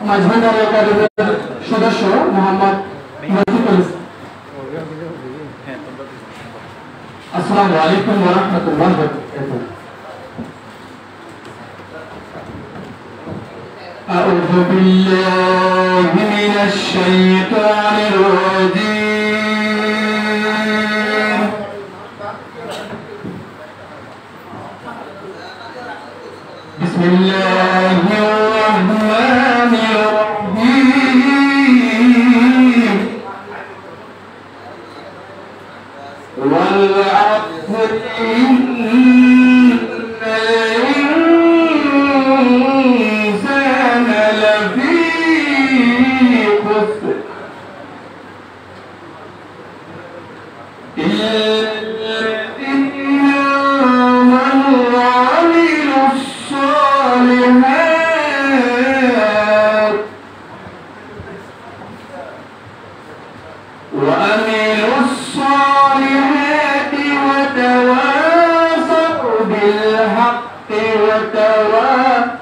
মাঝভান্ডার একাডেমির সদস্য মোহাম্মদ রফিকুল ইসলাম। আসসালামু আলাইকুম ওয়া রাহমাতুল্লাহি ওয়া বারাকাতুহু। আউযু বিল্লাহি মিনাশ শাইতানির রাজীম। বিসমিল্লাহির রাহমানির রাহিম। ওয়াল আসরি ইন্নাল ইনসানা লাফী খুসর ইল্লা الذين آمنوا وعملوا الصالحات وتواصوا بالحق وتواصوا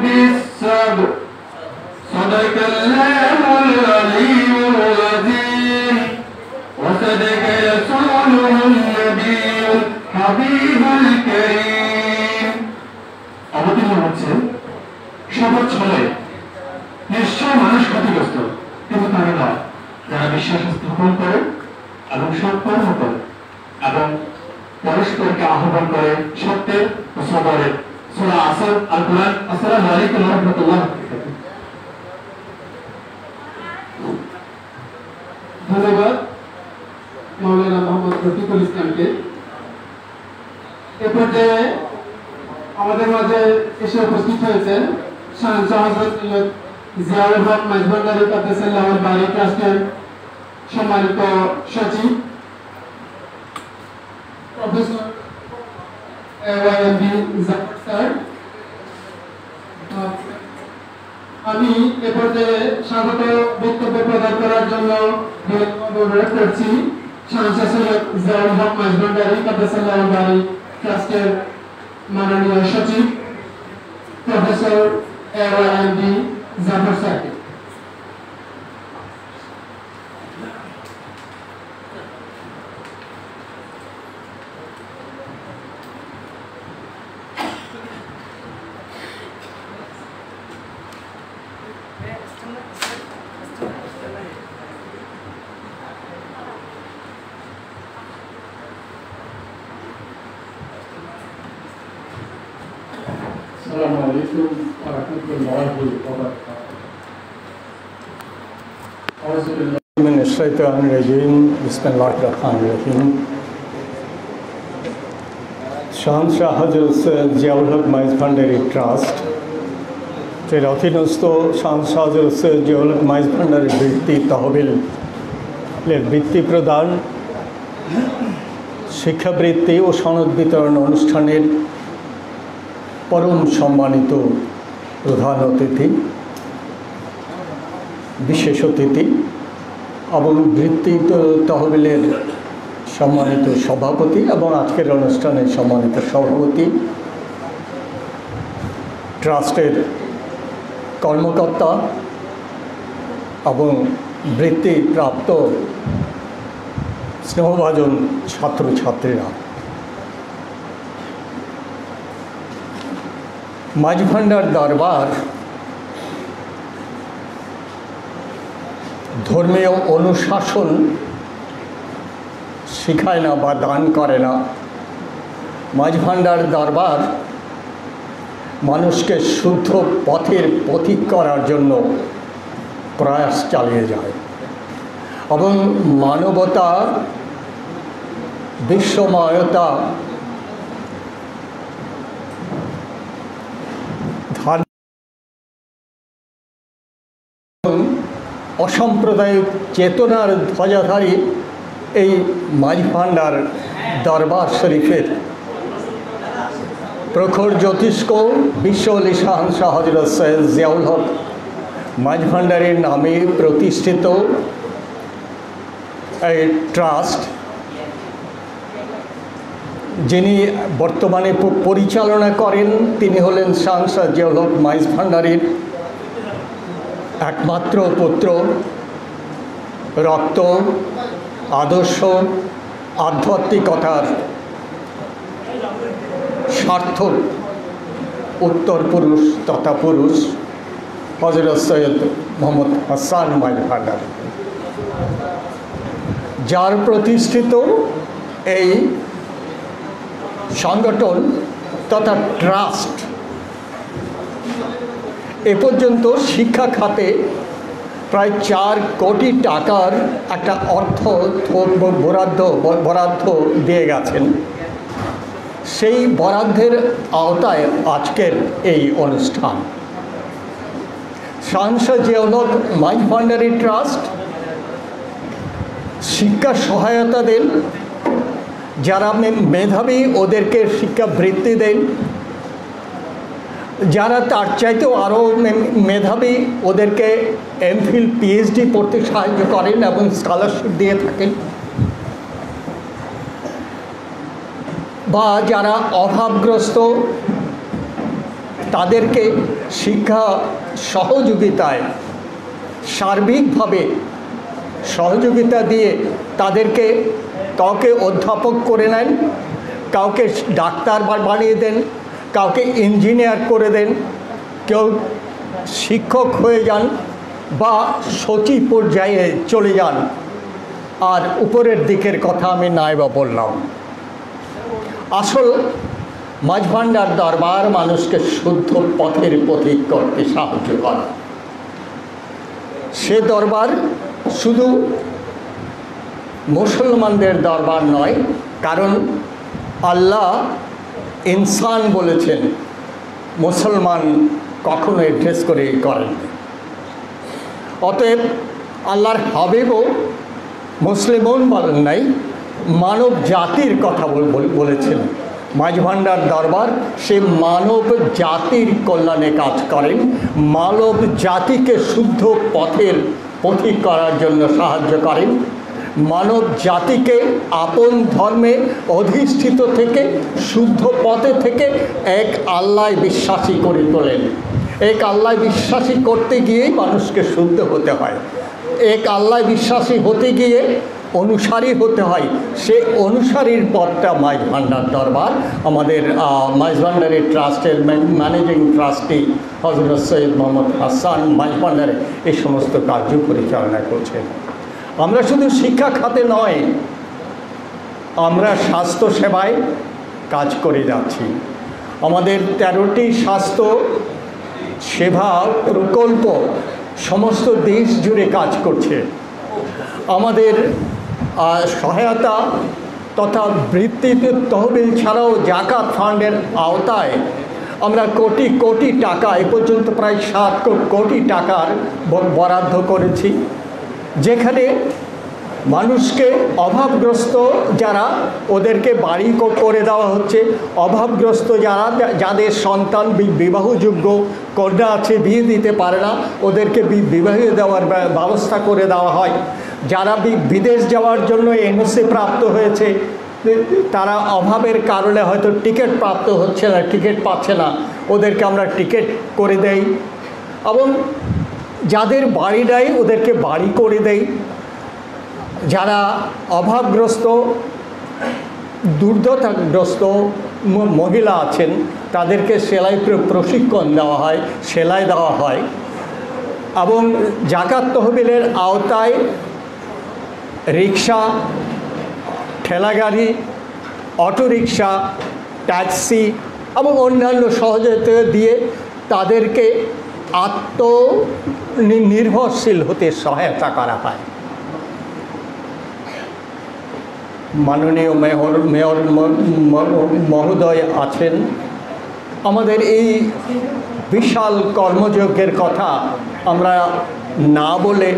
بالصبر صدق الله العلي العظيم وصدق رسوله النبي الحبيب الكريم। অবতীর্ণ হচ্ছে শপথ ছলে নিশ্চয় মানুষ ক্ষতিগ্রস্ত, কিন্তু তারা নয় যারা বিশ্বাস স্থাপন করে এবং সৎকর্ম করে এবং পরস্পরকে আহ্বান করে সত্যের ও সবরের। সূরা আসর আল কোরআন। আসসালামু আলাইকুম ওয়া রাহমাতুল্লাহি ওয়া বারাকাতুহু। ধন্যবাদ মাওলানা মোহাম্মদ রফিকুল ইসলামকে। এ পর্যায়ে আমাদের মাঝে এসে উপস্থিত হয়েছেন শাহ হযরত জিয়াউল হক মাঝভান্ডারী কাদ্দাসাল্লাহুল বারী ট্রাস্টের সম্মানিত সচিব প্রফেসর জাফর স্যার। আমি এ পর্যায়ে স্বাগত বক্তব্য প্রদান করার জন্য অনুরোধ করছি শাহ সৈয়দ জিয়াউল হক মাঝভান্ডারী কাদ্দাসাল্লাহুল বারী ট্রাস্টের মাননীয় সচিব প্রফেসর জাফর স্যারকে। السلام عليكم ورحمة الله وبركاته. أعوذ بالله من الشيطان الرجيم. بسم الله الرحمن الرحيم. শাহনশাহ হযরত সৈয়দ জিয়াউল হক মাইজভান্ডারী ট্রাস্ট এর অধীনস্থ শাহনশাহ হযরত সৈয়দ জিয়াউল হক মাইজভান্ডারী বৃত্তি তহবিলের বৃত্তি প্রদান, শিক্ষাবৃত্তি ও সনদ বিতরণ অনুষ্ঠানের পরম সম্মানিত প্রধান অতিথি, বিশেষ অতিথি এবং বৃত্তি তহবিলের সম্মানিত সভাপতি এবং আজকের অনুষ্ঠানের সম্মানিত সভাপতি, ট্রাস্টের কর্মকর্তা এবং বৃত্তিপ্রাপ্ত স্নেহভাজন ছাত্রছাত্রীরা, মাঝভান্ডার দরবার ধর্মীয় অনুশাসন শিখায় না বা দান করে না। মাঝভান্ডার দরবার মানুষকে শুদ্ধ পথের পথিক করার জন্য প্রয়াস চালিয়ে যায় এবং মানবতা, বিশ্বময়তা, অসাম্প্রদায়িক চেতনার ধ্বজাধারী এই মাঝভান্ডার দরবার শরীফের প্রখর জ্যোতিষ্ক বিশ্ব আলী শাহনশাহ হযরত সৈয়দ জিয়াউল হক মাঝভান্ডারীর নামে প্রতিষ্ঠিত এই ট্রাস্ট, যিনি বর্তমানে পরিচালনা করেন তিনি হলেন শাহনশাহ জিয়াউল হক মাইজভান্ডারীর একমাত্র পুত্র, রক্ত, আদর্শ, আধ্যাত্মিকতার সার্থক উত্তর পুরুষ তথা পুরুষ হযরত সৈয়দ মোহাম্মদ হাসান মাইজ ভান্ডারী, যার প্রতিষ্ঠিত এই সংগঠন তথা ট্রাস্ট এ পর্যন্ত শিক্ষা খাতে প্রায় 4 কোটি টাকার একটা অর্থ বরাদ্দ দিয়ে গেছেন। সেই বরাদ্দের আওতায় আজকের এই অনুষ্ঠান। শাহনশাহ জিয়াউল হক মাইজ ভান্ডারী ট্রাস্ট শিক্ষা সহায়তা দেন, যারা মেধাবী ওদেরকে শিক্ষাবৃত্তি দেন, যারা তার চাইতেও আরও মেধাবী ওদেরকে এমফিল পিএইচডি পড়তে সাহায্য করেন এবং স্কলারশিপ দিয়ে থাকেন, বা যারা অভাবগ্রস্ত তাদেরকে শিক্ষা সহযোগিতায় সার্বিকভাবে সহযোগিতা দিয়ে তাদেরকে কাউকে অধ্যাপক করে নেন, কাউকে ডাক্তার বানিয়ে দেন, কাউকে ইঞ্জিনিয়ার করে দেন, কেউ শিক্ষক হয়ে যান বা সচিব পর্যায়ে চলে যান। আর উপরের দিকের কথা আমি নাই বা বললাম। আসল মাইজ ভান্ডার দরবার মানুষকে শুদ্ধ পথের পথিক করতে সাহায্য করে। সে দরবার শুধু মুসলমানদের দরবার নয়, কারণ আল্লাহ ইনসান বলেছেন, মুসলমান কখনো এড্রেস করে করেন। অতএব আল্লাহর হাবিবও মুসলিমন বলেন নাই, মানব জাতির কথা বলেছেন। মাইজ ভান্ডার দরবার সে মানব জাতির কল্যাণে কাজ করেন, মানব জাতিকে শুদ্ধ পথের পথিক করার জন্য সাহায্য করেন, মানব জাতিকে আপন ধর্মে অধিষ্ঠিত থেকে শুদ্ধ পথে থেকে এক আল্লাহ বিশ্বাসী করে তোলেন। এক আল্লাহ বিশ্বাসী করতে গিয়েই মানুষকে শুদ্ধ হতে হয়, এক আল্লাহ বিশ্বাসী হতে গিয়ে অনুসারী হতে হয়। সে অনুসারীর পথটা মাইজ ভান্ডার দরবার, আমাদের মাইজ ভান্ডারী ট্রাস্টের ম্যানেজিং ট্রাস্টি হযরত সৈয়দ মোহাম্মদ হাসান মাইজ ভান্ডারী এই সমস্ত কার্য পরিচালনা করছেন। আমরা শুধু শিক্ষা খাতে নয়, আমরা স্বাস্থ্য সেবায় কাজ করে যাচ্ছি। আমাদের 13টি স্বাস্থ্য সেবা প্রকল্প সমস্ত দেশ জুড়ে কাজ করছে। আমাদের সহায়তা তথা বৃত্তিতে তহবিল ছাড়াও জাকাত ফান্ডের আওতায় আমরা কোটি কোটি টাকা, এ পর্যন্ত প্রায় 7 কোটি টাকার বরাদ্দ করেছি, যেখানে মানুষকে অভাবগ্রস্ত যারা ওদেরকে বাড়ি করে দেওয়া হচ্ছে, অভাবগ্রস্ত যাদের সন্তান বিবাহযোগ্য কন্যা আছে বিয়ে দিতে পারে না, ওদেরকে বিবাহ দেওয়ার ব্যবস্থা করে দেওয়া হয়। যারা বিদেশ যাওয়ার জন্য এনওসি প্রাপ্ত হয়েছে, তারা অভাবের কারণে হয়তো টিকিট প্রাপ্ত হচ্ছে না, টিকিট পাচ্ছে না, ওদেরকে আমরা টিকিট করে দেই। এবং যাদের বাড়ি নেই ওদেরকে বাড়ি করে দেই। যারা অভাবগ্রস্ত দুর্দশাগ্রস্ত মহিলা আছেন তাদেরকে সেলাই প্রশিক্ষণ দেওয়া হয়, সেলাই দেওয়া হয়। এবং জাকাত তহবিলের আওতায় রিক্সা, ঠেলাগাড়ি, অটোরিকশা, ট্যাক্সি এবং অন্যান্য সহযোগিতা দিয়ে তাদেরকে আত্মনির্ভরশীল হতে সহায়তা করা হয়। মাননীয় মেয়র মহোদয় আছেন। আমাদের এই বিশাল কর্মযজ্ঞের কথা আমরা না বলে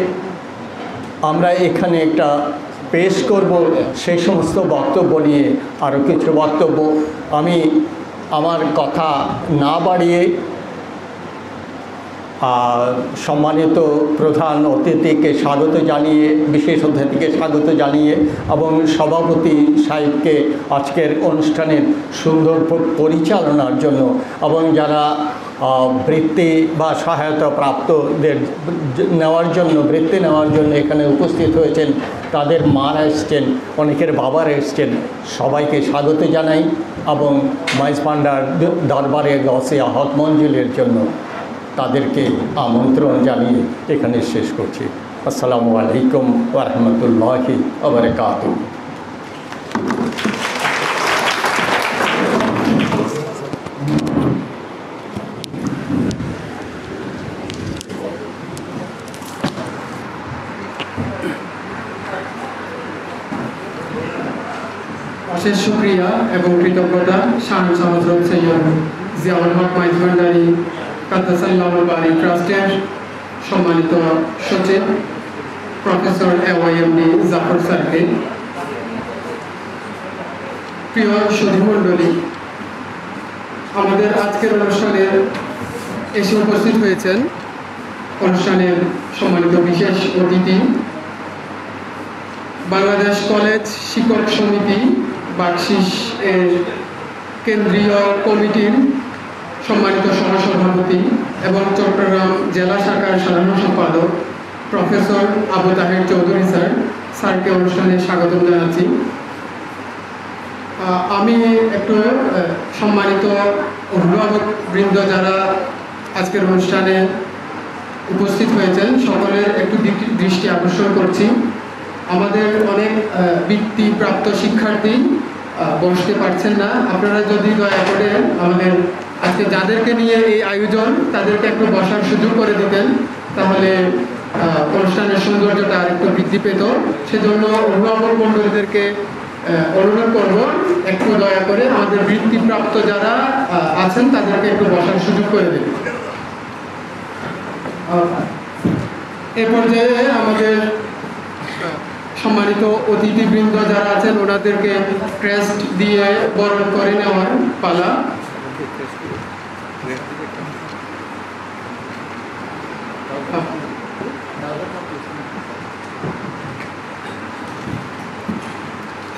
আমরা এখানে একটা পেশ করব, সেই সমস্ত বক্তব্য নিয়ে আরও কিছু বক্তব্য আমি আমার কথা না বাড়িয়ে সম্মানিত প্রধান অতিথিকে স্বাগত জানিয়ে, বিশেষ অতিথিকে স্বাগত জানিয়ে এবং সভাপতি সাহেবকে আজকের অনুষ্ঠানের সুন্দর পরিচালনার জন্য এবং যারা বৃত্তি বা সহায়তা প্রাপ্তদের বৃত্তি নেওয়ার জন্য এখানে উপস্থিত হয়েছেন। তাদের মারা এসছেন, অনেকের বাবারা এসছেন। সবাইকে স্বাগত জানাই এবং মাইজ ভান্ডার দরবারে গসিয়া হক মঞ্জুলের জন্য তাদেরকে আমন্ত্রণ জানিয়ে এখানে শেষ করছি। আসসালামু আলাইকুম ওয়া রাহমাতুল্লাহি ওয়া বারাকাতুহু। অশেষ শুকরিয়া এবং কৃতজ্ঞতা শাহ হযরত সৈয়দ জিয়াউল হক মাইজ ভান্ডারী কাদ্দাসাল্লাহুল বারী ট্রাস্টের সম্মানিত সচিব প্রফেসর AYMD জাফর স্যারকে। প্রিয় সুধীমণ্ডলী, আমাদের আজকের অনুষ্ঠানে এসে উপস্থিত হয়েছেন অনুষ্ঠানের সম্মানিত বিশেষ অতিথি, বাংলাদেশ কলেজ শিক্ষক সমিতি বাকশিস এর কেন্দ্রীয় কমিটির সম্মানিত সহসভাপতি এবং চট্টগ্রাম জেলা শাখার সাধারণ সম্পাদক প্রফেসর আবু তাহের চৌধুরী স্যারকে অনুষ্ঠানে স্বাগত জানাচ্ছি। আমি একটু সম্মানিত অভিভাবক বৃন্দ যারা আজকের অনুষ্ঠানে উপস্থিত হয়েছেন সকলের একটু দৃষ্টি আকর্ষণ করছি। আমাদের অনেক বৃত্তিপ্রাপ্ত শিক্ষার্থী বসতে পারছেন না। আপনারা যদি দয়া করে আমাদের আজকে যাদেরকে নিয়ে এই আয়োজন তাদেরকে একটু বসার সুযোগ করে দিতেন, তাহলে অনুষ্ঠানের সৌন্দর্যটা আরেকটু বৃদ্ধি পেত। সেজন্য অভিভাবক মণ্ডলীদেরকে অনুরোধ করব একটু দয়া করে আমাদের বৃত্তিপ্রাপ্ত যারা আছেন তাদেরকে একটু বসার সুযোগ করে দিন। এ পর্যায়ে আমাদের সম্মানিত অতিথিবৃন্দ যারা আছেন ওনাদেরকে ক্রেস্ট দিয়ে বরণ করে নেওয়ার পালা।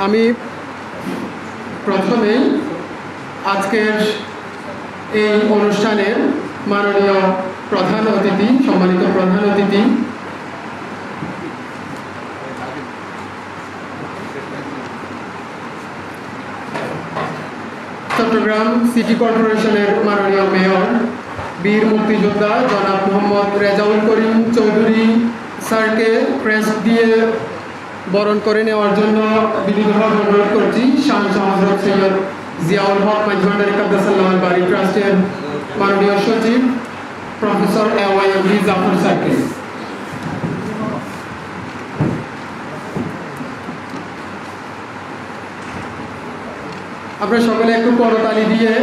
আমি প্রথমেই আজকের এই অনুষ্ঠানের মাননীয় প্রধান অতিথি, সম্মানিত প্রধান অতিথি চট্টগ্রাম সিটি কর্পোরেশনের মাননীয় মেয়র বীর মুক্তিযোদ্ধা জনাব মোহাম্মদ রেজাউল করিম চৌধুরী স্যারকে ক্রেস্ট দিয়ে বরণ করে নেওয়ার জন্য বিনীতভাবে অনুরোধ করছি। শাহ হযরত সৈয়দ জিয়াউল হক মাইজ ভান্ডারী কাদ্দাসাল্লাহুল বারী ট্রাস্টের মাননীয় সচিব প্রফেসর AYMD জাফর স্যারকে। আপনারা সকলে একটু করতালি দিয়ে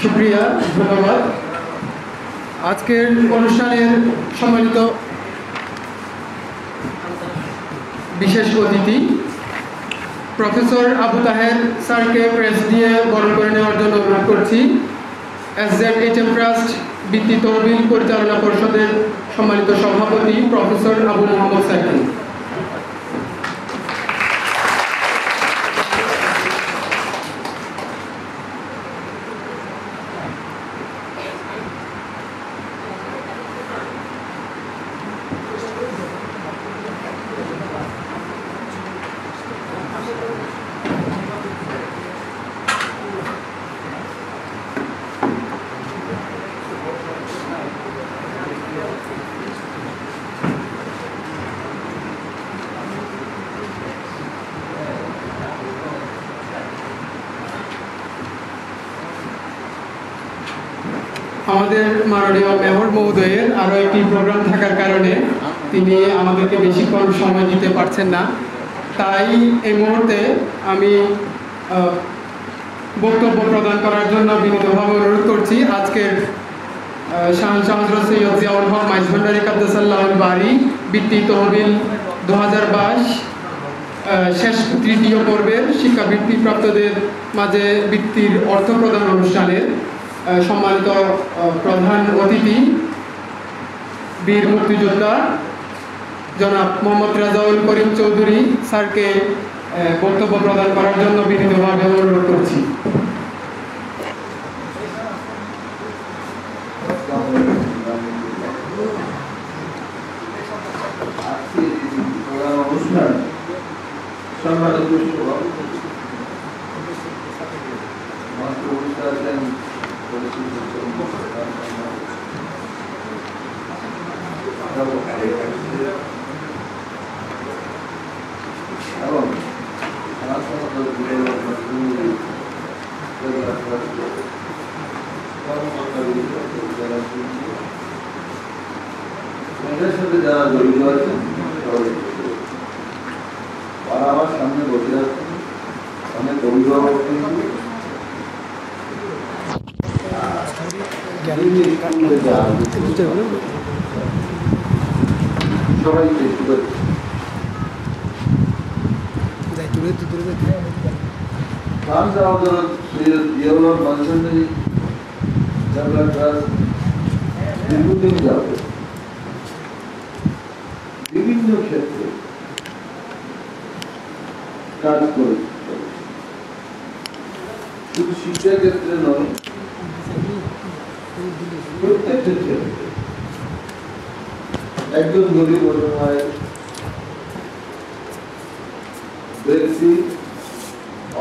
শুকরিয়া, ধন্যবাদ। আজকের অনুষ্ঠানের সম্মানিত বিশেষ অতিথি প্রফেসর আবু তাহের স্যারকে প্রেস দিয়ে বরণ করে নেওয়ার জন্য অনুরোধ করছি। SZHM ট্রাস্ট বৃত্তি তহবিল পরিচালনা পরিষদের সম্মানিত সভাপতি প্রফেসর আবু মোহাম্মদ স্যারকে। আমাদের মাননীয় মেয়র মহোদয়ের আরও একটি প্রোগ্রাম থাকার কারণে তিনি আমাদেরকে বেশিক্ষণ সময় দিতে পারছেন না। তাই এই মুহূর্তে আমি বক্তব্য প্রদান করার জন্য বিনীতভাবে অনুরোধ করছি আজকের শাহ হযরত সৈয়দ জিয়াউল হক মাইজ ভান্ডারী কাদ্দাসাল্লাহুল বারী বৃত্তি তহবিল 2022 শেষ তৃতীয় পর্বের শিক্ষাবৃত্তি প্রাপ্তদের মাঝে বৃত্তির অর্থ প্রদান অনুষ্ঠানের সম্মানিত প্রধান অতিথি বীর মুক্তিযোদ্ধা জনাব মোহাম্মদ রাজাউল করিম চৌধুরী স্যারকে বক্তব্য প্রদান করার জন্য বিনীতভাবে অনুরোধ করছি। এটার সাথে যারা জড়িত আছেন তারা আমার সামনে বসে আছেন, অনেক অভিভাবক সবাই চেষ্টা করছে। দীর্ঘদিন যাবে বিভিন্ন ক্ষেত্রে কাজ করে, শুধু শিক্ষা ক্ষেত্রে নয়, প্রত্যেকটা ক্ষেত্রে একজন গরিব অসহায় ব্যক্তি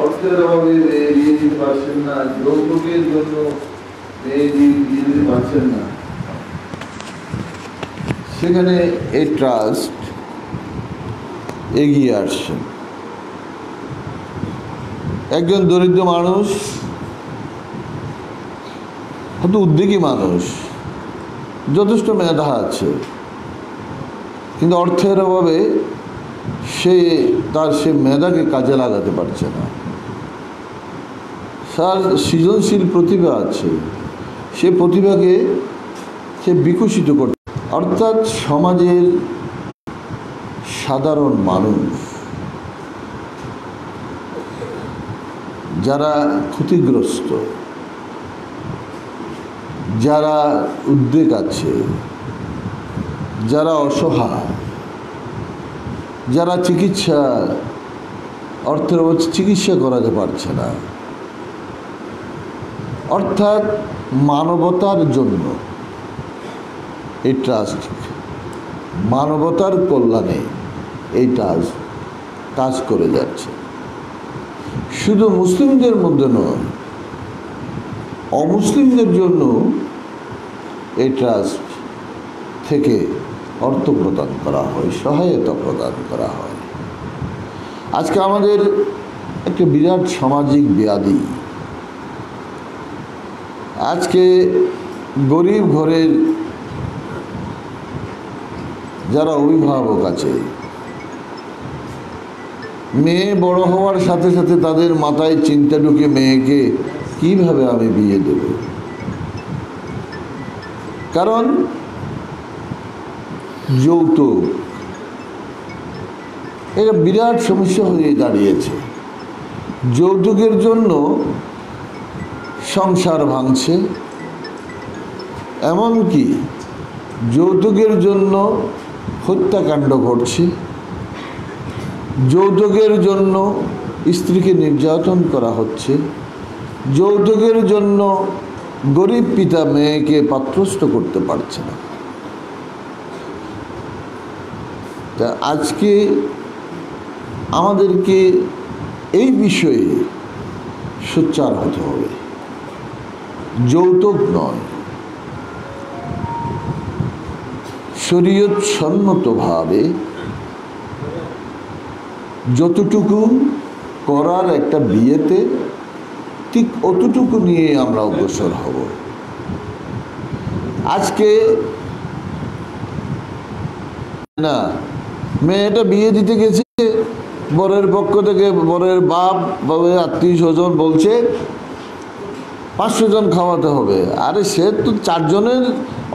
অর্থের অভাবে মেয়ে বিয়ে দিতে পারছেন না, যৌতুকের জন্য মেয়ে বিয়ে দিতে পারছেন না, সেখানে এই ট্রাস্ট এগিয়ে আসছেন। একজন দরিদ্র মানুষ, হয়তো উদ্যোগী মানুষ, যথেষ্ট মেধা আছে, কিন্তু অর্থের অভাবে সে তার সে মেধাকে কাজে লাগাতে পারছে না। তার সৃজনশীল প্রতিভা আছে, সে প্রতিভাকে সে বিকশিত করতে, অর্থাৎ সমাজের সাধারণ মানুষ যারা ক্ষতিগ্রস্ত, যারা উদ্বেগ আছে, যারা অসহায়, যারা অর্থের অভাবে চিকিৎসা করাতে পারছে না, অর্থাৎ মানবতার জন্য এই ট্রাস্ট, মানবতার কল্যাণে এই ট্রাস্ট কাজ করে যাচ্ছে। শুধু মুসলিমদের মধ্যে নয়, অমুসলিমদের জন্য এই ট্রাস্ট থেকে অর্থ প্রদান করা হয়, সহায়তা প্রদান করা হয়। আজকে আমাদের একটা বিরাট সামাজিক ব্যাধি, আজকে গরিব ঘরের যারা অভিভাবক আছে, মেয়ে বড় হওয়ার সাথে সাথে তাদের মাথায় চিন্তা ঢুকে মেয়েকে কিভাবে আমি বিয়ে দেব, কারণ যৌতুক এটা বিরাট সমস্যা হয়ে দাঁড়িয়েছে। যৌতুকের জন্য সংসার ভাঙছে, এমনকি যৌতুকের জন্য হত্যাকাণ্ড ঘটছে, যৌতুকের জন্য স্ত্রীকে নির্যাতন করা হচ্ছে, যৌতুকের জন্য গরিব পিতা মেয়েকে পাত্রস্থ করতে পারছে না। তা আজকে আমাদেরকে এই বিষয়ে সোচ্চার হতে হবে। যৌতুক নয়, শরীয়ত সম্মতভাবে যতটুকু করার একটা বিয়েতে ঠিক অতটুকু নিয়ে আমরা অগ্রসর হব। আজকে না, মেয়েটা বিয়ে দিতে গেছে, বরের পক্ষ থেকে বরের বাপ আত্মীয় স্বজন বলছে 500 জন খাওয়াতে হবে। আরে সে তো 4 জনের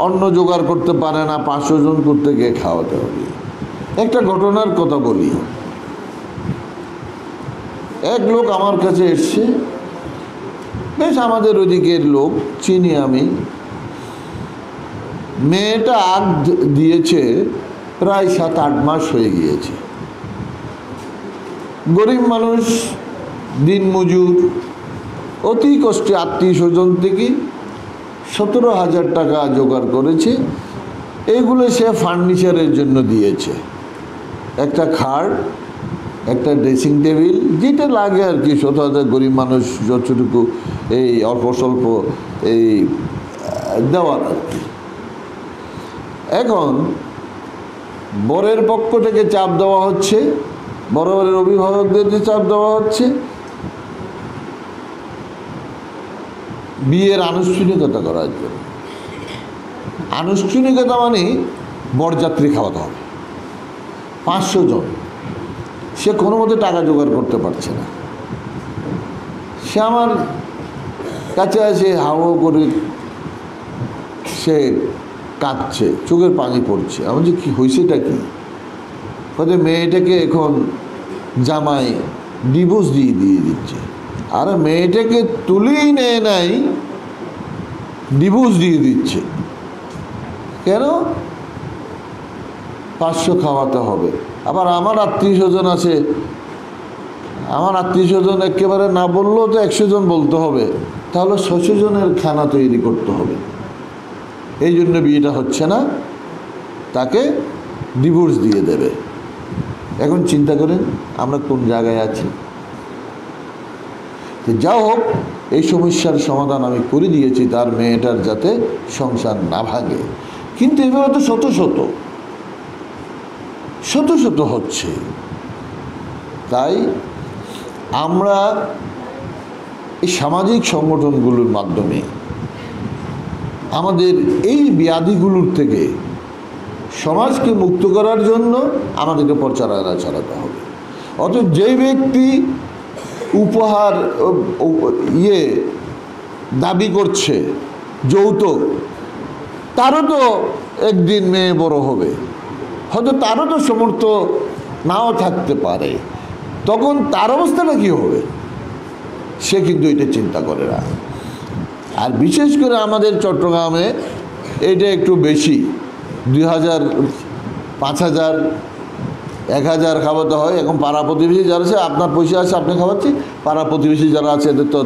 অন্ন জোগাড় করতে পারে না, 500 জন করতে গিয়ে খাওয়াতে হবে। একটা ঘটনার কথা বলি, এক লোক আমার কাছে এসছে, বেশ আমাদের ওদিকের লোক, চিনি আমি। মেয়েটা আগ দিয়েছে প্রায় 7-8 মাস হয়ে গিয়েছে। গরিব মানুষ, দিনমজুর, অতি কষ্টে আত্মীয় স্বজন থেকে 17,000 টাকা জোগাড় করেছে। এইগুলো সে ফার্নিচারের জন্য দিয়েছে, একটা খাট, একটা ড্রেসিং টেবিল, যেটা লাগে আর কি। 17,000 গরিব মানুষ যতটুকু এই অল্প স্বল্প এই দেওয়ার আর কি। এখন বরের পক্ষ থেকে চাপ দেওয়া হচ্ছে, বরের অভিভাবকদের চাপ দেওয়া হচ্ছে বিয়ের আনুষ্ঠানিকতা করার জন্য। আনুষ্ঠানিকতা মানে বরযাত্রী খাওয়াতে হবে 500 জন। সে কোনো মতে টাকা জোগাড় করতে পারছে না। সে আমার কাছে আসে, হাওয়া করে সে কাঁদছে, চোখের পানি পড়ছে। আমি যে কী হয়েছেটা কি? বলতে মেয়েটাকে এখন জামাই ডিভোর্স দিয়ে দিচ্ছে। আর মেয়েটাকে তুলেই নেয় নাই, ডিভোর্স দিয়ে দিচ্ছে। কেন? 500 খাওয়াতে হবে। আবার আমার আত্মীয় স্বজন আছে, আমার আত্মীয় স্বজন একেবারে না বললেও তো 100 জন বলতে হবে, তাহলে 600 জনের খানা তৈরি করতে হবে। এই জন্য বিয়েটা হচ্ছে না, তাকে ডিভোর্স দিয়ে দেবে। এখন চিন্তা করেন আমরা কোন জায়গায় আছি। যা হোক, এই সমস্যার সমাধান আমি করে দিয়েছি, তার মেয়েটার যাতে সংসার না ভাঙে। কিন্তু এভাবে তো শত শত হচ্ছে। তাই আমরা এই সামাজিক সংগঠনগুলোর মাধ্যমে আমাদের এই ব্যাধিগুলোর থেকে সমাজকে মুক্ত করার জন্য আমাদেরকে প্রচারণা চালাতে হবে। অতএব যেই ব্যক্তি উপহার দাবি করছে, যৌতুক, তারও তো একদিন মেয়ে বড় হবে, হয়তো তারও তো সমর্থ নাও থাকতে পারে, তখন তার অবস্থাটা কী হবে সে কিন্তু এটা চিন্তা করে না। আর বিশেষ করে আমাদের চট্টগ্রামে এটা একটু বেশি, 2,000, 5,000, 1,000 খাওয়াতে হয়। এখন পাড়া প্রতিবেশী যারা আছে, আপনার পয়সা আছে আপনি খাওয়াচ্ছি, পাড়া প্রতিবেশী যারা আছে এদের তো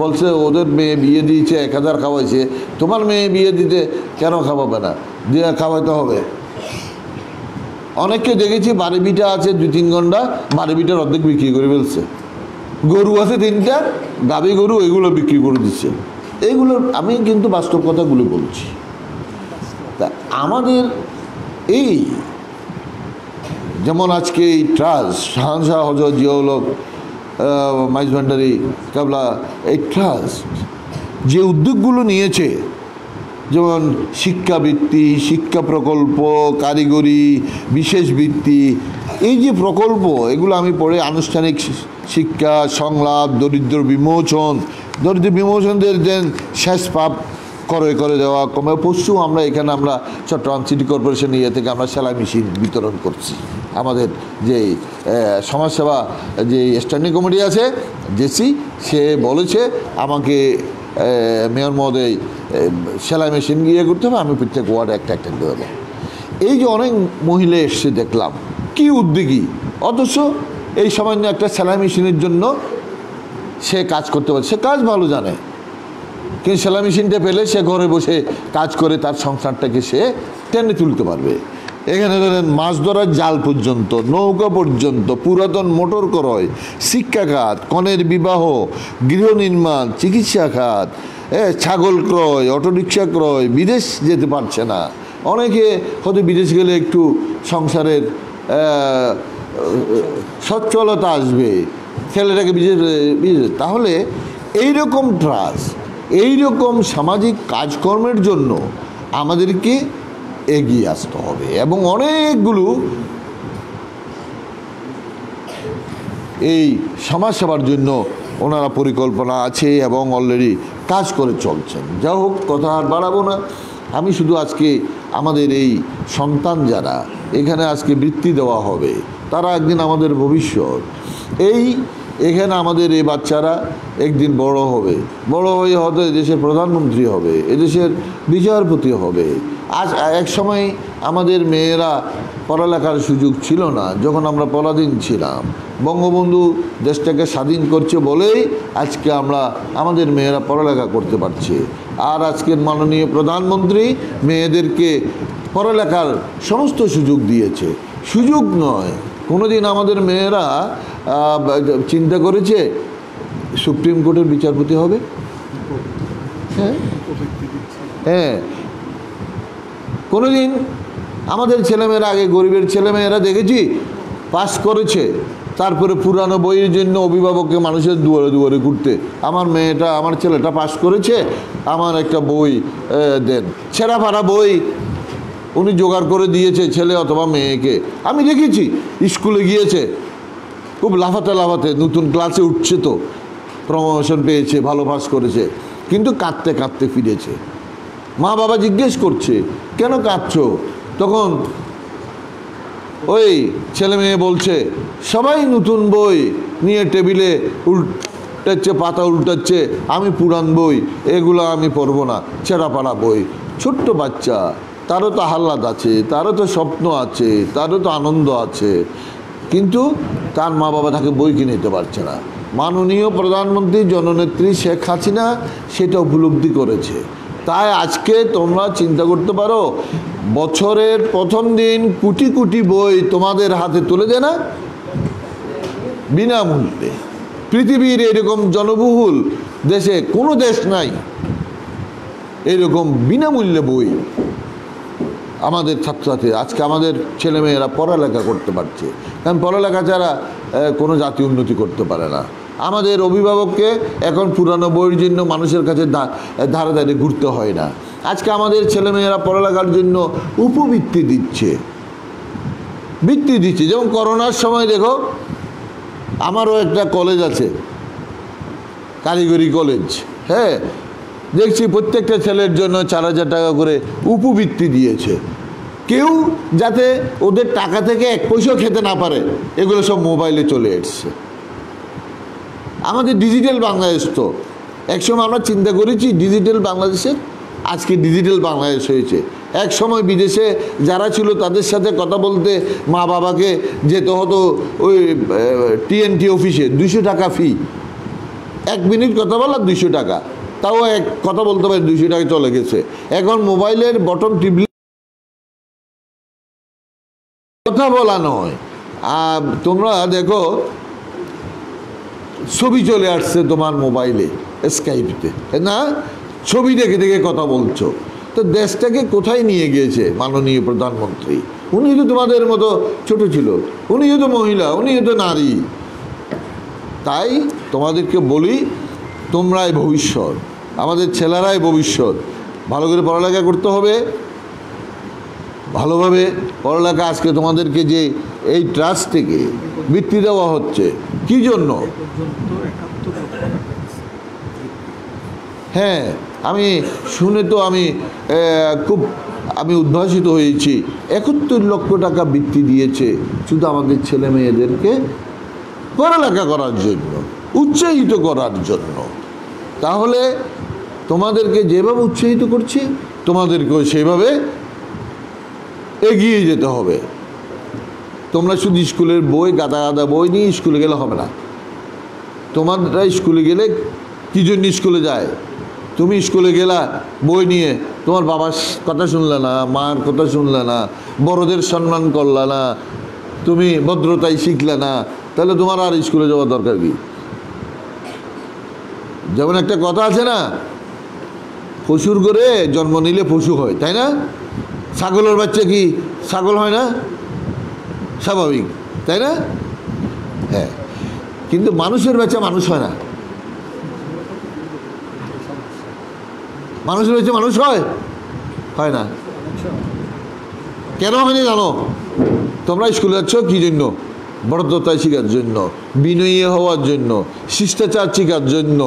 বলছে ওদের মেয়ে বিয়ে দিয়েছে 1,000 খাওয়াইছে, তোমার মেয়ে বিয়ে দিতে কেন খাওয়াবে না, দিয়ে খাওয়াইতে হবে। অনেককে দেখেছি বাড়ি বিটা আছে 2-3 ঘন্টা, বাড়ি বিটার অর্ধেক বিক্রি করে ফেলছে। গরু আছে 3টা, গাভী গরু, এগুলো বিক্রি করে দিচ্ছে। এইগুলো আমি কিন্তু বাস্তব কথাগুলো বলছি। তা আমাদের এই যেমন আজকে এই ট্রাস্ট, শাহজাহান হযরত জিয়াউল হক মাইজ ভান্ডারী কেবলা, এই ট্রাস্ট যে উদ্যোগগুলো নিয়েছে, যেমন শিক্ষাবৃত্তি, শিক্ষা প্রকল্প, কারিগরি, বিশেষ বৃত্তি, এই যে প্রকল্প, এগুলো আমি পড়ে আনুষ্ঠানিক শিক্ষা, সংলাপ, দরিদ্র বিমোচনদের দেন শেষ পাপ করে দেওয়া কমে। পরশু আমরা এখানে চট্টগ্রাম সিটি কর্পোরেশন ইয়ে থেকে আমরা সেলাই মেশিন বিতরণ করছি। আমাদের যে সমাজসেবা যে স্ট্যান্ডিং কমিটি আছে জেসি, সে বলেছে আমাকে মেয়র মহোদয় সেলাই মেশিন গিয়ে করতে হবে, আমি প্রত্যেক ওয়ার্ডে একটা দেবো। এই যে অনেক মহিলা এসছে দেখলাম, কি উদ্যোগী, অথচ এই সামান্য একটা সেলাই মেশিনের জন্য সে কাজ করতে পারে। সে কাজ ভালো জানে, কিন্তু সেলাই মেশিনটা পেলে সে ঘরে বসে কাজ করে তার সংসারটাকে সে টেনে তুলতে পারবে। এখানে ধরেন মাছ ধরার জাল পর্যন্ত, নৌকা পর্যন্ত, পুরাতন মোটর ক্রয়, শিক্ষা খাত, কনের বিবাহ, গৃহ নির্মাণ, চিকিৎসা খাত, ছাগল ক্রয়, অটোরিকশা ক্রয়, বিদেশ যেতে পারছে না অনেকে, হয়তো বিদেশ গেলে একটু সংসারের সচ্ছলতা আসবে, ছেলেটাকে বিদেশ। তাহলে এইরকম ট্রাস্ট, এইরকম সামাজিক কাজকর্মের জন্য আমাদেরকে এগিয়ে আসতে হবে। এবং অনেকগুলো এই সমাজসেবার জন্য ওনারা পরিকল্পনা আছে এবং অলরেডি কাজ করে চলছেন। যা হোক, কথা আর বাড়াবো না। আমি শুধু আজকে আমাদের এই সন্তান যারা এখানে আজকে বৃত্তি দেওয়া হবে, তারা একদিন আমাদের ভবিষ্যৎ। এই এখানে আমাদের এই বাচ্চারা একদিন বড় হবে, বড় হয়ে হয়তো এদেশের প্রধানমন্ত্রী হবে, এদেশের বিচারপতি হবে। আজ এক সময় আমাদের মেয়েরা পড়ালেখার সুযোগ ছিল না, যখন আমরা পরাধীন ছিলাম। বঙ্গবন্ধু দেশটাকে স্বাধীন করছে বলেই আজকে আমাদের মেয়েরা পড়ালেখা করতে পারছে। আর আজকের মাননীয় প্রধানমন্ত্রী মেয়েদেরকে পড়ালেখার সমস্ত সুযোগ দিয়েছে। সুযোগ নয়, কোনোদিন আমাদের মেয়েরা চিন্তা করেছে সুপ্রিম কোর্টের বিচারপতি হবে? হ্যাঁ, কোনোদিন আমাদের ছেলেমেয়েরা, আগে গরিবের ছেলেমেয়েরা দেখেছি পাস করেছে, তারপরে পুরানো বইয়ের জন্য অভিভাবককে মানুষের দুয়ারে দুয়ারে ঘুরতে, আমার ছেলেটা পাস করেছে, আমার একটা বই দেন। ছেঁড়া ফাড়া বই উনি জোগাড় করে দিয়েছে ছেলে অথবা মেয়েকে। আমি দেখেছি স্কুলে গিয়েছে, খুব লাফাতে লাফাতে নতুন ক্লাসে উঠছে, তো প্রমোশন পেয়েছে, ভালো পাস করেছে, কিন্তু কাঁদতে কাঁদতে ফিরেছে। মা বাবা জিজ্ঞেস করছে কেন কাঁদছো? তখন ওই ছেলে মেয়ে বলছে সবাই নতুন বই নিয়ে টেবিলে উল্টাচ্ছে, পাতা উল্টাচ্ছে, আমি পুরান বই, এগুলো আমি পড়বো না, ছেঁড়া পাড়া বই। ছোট্ট বাচ্চা, তারও তো আহ্লাদ আছে, তারও তো স্বপ্ন আছে, তারও তো আনন্দ আছে, কিন্তু তার মা বাবা তাকে বই কিনে দিতে পারছে না। মাননীয় প্রধানমন্ত্রী জননেত্রী শেখ হাসিনা সেটা উপলব্ধি করেছে। তাই আজকে তোমরা চিন্তা করতে পারো, বছরের প্রথম দিন কোটি কোটি বই তোমাদের হাতে তুলে দেয় না বিনামূল্যে। পৃথিবীর এরকম জনবহুল দেশে কোনো দেশ নাই এরকম বিনামূল্যে বই আমাদের ছাত্রছাত্রী। আজকে আমাদের ছেলেমেয়েরা পড়ালেখা করতে পারছে, কারণ পড়ালেখা ছাড়া কোনো জাতি উন্নতি করতে পারে না। আমাদের অভিভাবককে এখন পুরানো বইয়ের জন্য মানুষের কাছে ধারে ধারে ঘুরতে হয় না। আজকে আমাদের ছেলেমেয়েরা পড়ালেখার জন্য উপবৃত্তি দিচ্ছে, যেমন করোনার সময় দেখো, আমারও একটা কলেজ আছে, কারিগরি কলেজ, হ্যাঁ, দেখছি প্রত্যেকটা ছেলের জন্য 4,000 টাকা করে উপবৃত্তি দিয়েছে। কেউ যাতে ওদের টাকা থেকে 1 পয়সাও খেতে না পারে, এগুলো সব মোবাইলে চলে এসছে। আমাদের ডিজিটাল বাংলাদেশ, তো একসময় আমরা চিন্তা করেছি ডিজিটাল বাংলাদেশের, আজকে ডিজিটাল বাংলাদেশ হয়েছে। এক সময় বিদেশে যারা ছিল তাদের সাথে কথা বলতে মা বাবাকে যেতে হতো ওই TNT অফিসে, 200 টাকা ফি, 1 মিনিট কথা বলা 200 টাকা, তাও কথা বলতে পারে 200 টাকা চলে গেছে। এখন মোবাইলের বটন টিপলে কথা বলা নয়, তোমরা দেখো ছবি চলে আসছে তোমার মোবাইলে, স্কাইপতে না, ছবি দেখে দেখে কথা বলছো। তো দেশটাকে কোথায় নিয়ে গিয়েছে মাননীয় প্রধানমন্ত্রী? উনি তো তোমাদের মতো ছোট ছিল, উনি তো মহিলা, উনি তো নারী। তাই তোমাদেরকে বলি, তোমরাই ভবিষ্যৎ, আমাদের ছেলেরাই ভবিষ্যৎ। ভালো করে পড়ালেখা করতে হবে, ভালোভাবে পড়ালেখা। আজকে তোমাদেরকে যে এই ট্রাস্ট থেকে বৃত্তি দেওয়া হচ্ছে, কি জন্য? হ্যাঁ, আমি শুনে তো আমি উদ্ভাসিত হয়েছি। 71 লক্ষ টাকা বৃত্তি দিয়েছে শুধু আমাদের ছেলে মেয়েদেরকে পড়ালেখা করার জন্য, উৎসাহিত করার জন্য। তাহলে তোমাদেরকে যেভাবে উৎসাহিত করছি, তোমাদেরকেও সেভাবে এগিয়ে যেতে হবে। তোমরা শুধু স্কুলের বই, গাদা গাদা বই নিয়ে স্কুলে গেলে হবে না। তোমরা স্কুলে গেলে কী জন্য স্কুলে যায়? তুমি স্কুলে গেলা বই নিয়ে, তোমার বাবার কথা শুনলে না, মার কথা শুনলে না, বড়দের সম্মান করলে না, তুমি ভদ্রতাই শিখলে না, তাহলে তোমার আর স্কুলে যাওয়ার দরকার কি? যেমন একটা কথা আছে না, পশুর করে জন্ম নিলে পশু হয়, তাই না? ছাগলের বাচ্চা কি ছাগল হয় না? স্বাভাবিক, তাই না? হ্যাঁ, কিন্তু মানুষের বাচ্চা মানুষ হয় না। মানুষের বাচ্চা মানুষ হয় না। কেন হয়নি জানো? তোমরা স্কুলে যাচ্ছ কী জন্য? ভদ্রতা শেখার জন্য, বিনয়ী হওয়ার জন্য, শিষ্টাচার শেখার জন্য,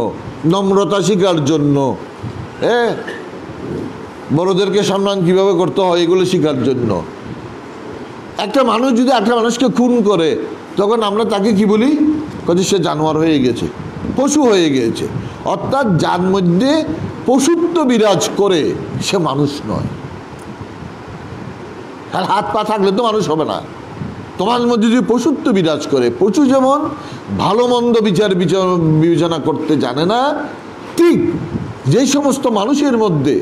নম্রতা শেখার জন্য, হ্যাঁ, বড়দেরকে সম্মান কীভাবে করতে হয় এগুলো শেখার জন্য। একটা মানুষ যদি একটা মানুষকে খুন করে, তখন আমরা তাকে কি বলি? কাজে সে জানোয়ার হয়ে গেছে, পশু হয়ে গিয়েছে। অর্থাৎ যার মধ্যে পশুত্ব বিরাজ করে সে মানুষ নয়। আর হাত পা থাকলে তো মানুষ হবে না। তোমার মধ্যে যদি পশুত্ব বিরাজ করে, পশু যেমন ভালো মন্দ বিবেচনা করতে জানে না, ঠিক যেই সমস্ত মানুষের মধ্যে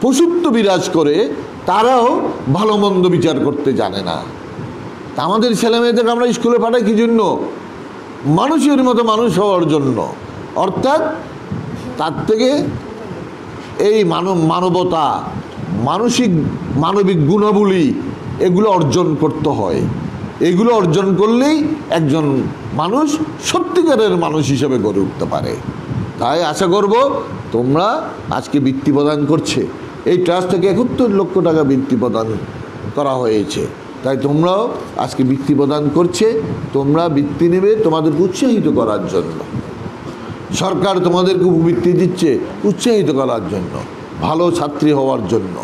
পশুত্ব বিরাজ করে তারাও ভালো মন্দ বিচার করতে জানে না। তা আমাদের ছেলেমেয়েদেরকে আমরা স্কুলে পাঠাই কি জন্য? মানুষের মতো মানুষ হওয়ার জন্য। অর্থাৎ তার থেকে এই মানবতা, মানবিক গুণাবলী এগুলো অর্জন করতে হয়। এগুলো অর্জন করলেই একজন মানুষ সত্যিকারের মানুষ হিসেবে গড়ে উঠতে পারে। তাই আশা করব তোমরা আজকে বৃত্তি প্রদান করছে, এই ট্রাস্ট থেকে 71 লক্ষ টাকা বৃত্তি প্রদান করা হয়েছে। তাই তোমরাও আজকে বৃত্তি প্রদান করছে, তোমরা বৃত্তি নেবে তোমাদেরকে উৎসাহিত করার জন্য। সরকার তোমাদেরকে বৃত্তি দিচ্ছে উৎসাহিত করার জন্য, ভালো ছাত্রী হওয়ার জন্য,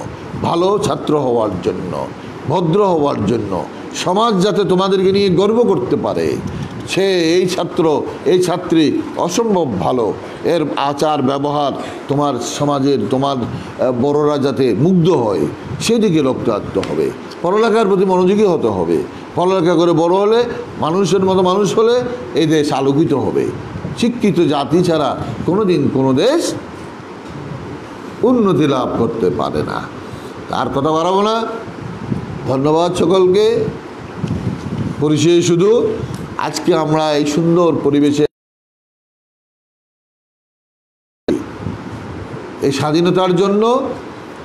ভালো ছাত্র হওয়ার জন্য, ভদ্র হওয়ার জন্য, সমাজ যাতে তোমাদেরকে নিয়ে গর্ব করতে পারে। সে এই ছাত্র এই ছাত্রী অসম্ভব ভালো, এর আচার ব্যবহার তোমার সমাজের তোমার বড়রা যাতে মুগ্ধ হয় সেদিকে লক্ষ্য রাখতে হবে। পড়ালেখার প্রতি মনোযোগী হতে হবে। পড়ালেখা করে বড় হলে, মানুষের মতো মানুষ হলে এই দেশ আলোকিত হবে। শিক্ষিত জাতি ছাড়া কোনোদিন কোনো দেশ উন্নতি লাভ করতে পারে না। আর কথা বাড়াবো না। ধন্যবাদ সকলকে। পরিশেষে শুধু আজকে আমরা এই সুন্দর পরিবেশে এই স্বাধীনতার জন্য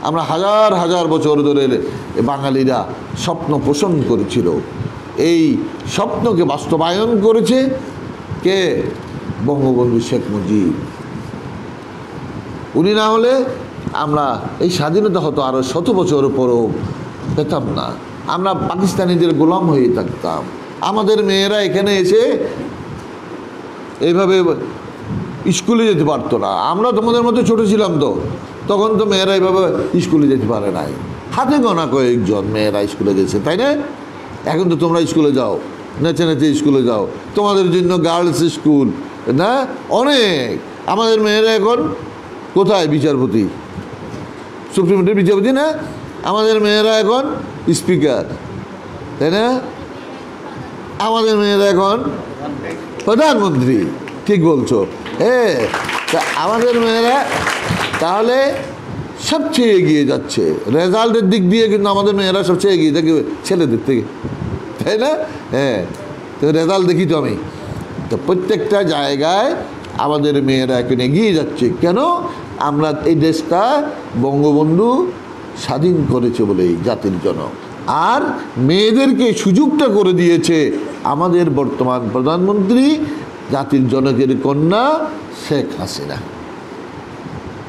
আমরা হাজার হাজার বছর ধরে বাঙালিরা স্বপ্ন পোষণ করেছিল। এই স্বপ্নকে বাস্তবায়ন করেছে কে? বঙ্গবন্ধু শেখ মুজিব। উনি না হলে আমরা এই স্বাধীনতা হতো আরও 100 বছর পরও পেতাম না। আমরা পাকিস্তানিদের গোলাম হয়ে থাকতাম। আমাদের মেয়েরা এখানে এসে এইভাবে স্কুলে যেতে পারতো না। আমরা তোমাদের মধ্যে ছোট ছিলাম তো, তখন তো মেয়েরা এইভাবে স্কুলে যেতে পারে নাই। হাতে গোনা কয়েকজন মেয়েরা স্কুলে গেছে, তাই না? এখন তো তোমরা স্কুলে যাও, নেচে নেচে স্কুলে যাও। তোমাদের জন্য গার্লস স্কুল না অনেক। আমাদের মেয়েরা এখন কোথায়? বিচারপতি, সুপ্রিম কোর্টের বিচারপতি না? আমাদের মেয়েরা এখন স্পিকার, তাই না? আমাদের মেয়েরা এখন প্রধানমন্ত্রী। ঠিক বলছো। হ্যাঁ, তা আমাদের মেয়েরা তাহলে সবচেয়ে এগিয়ে যাচ্ছে। রেজাল্টের দিক দিয়ে কিন্তু আমাদের মেয়েরা সবচেয়ে এগিয়ে থাকে ছেলেদের থেকে, তাই না? হ্যাঁ, তো রেজাল্ট দেখি তো আমি। তো প্রত্যেকটা জায়গায় আমাদের মেয়েরা এখন এগিয়ে যাচ্ছে। কেন? আমরা এই দেশটা বঙ্গবন্ধু স্বাধীন করেছে বলেই জাতির জন্য। আর মেয়েদেরকে সুযোগটা করে দিয়েছে আমাদের বর্তমান প্রধানমন্ত্রী, জাতির জনকের কন্যা শেখ হাসিনা।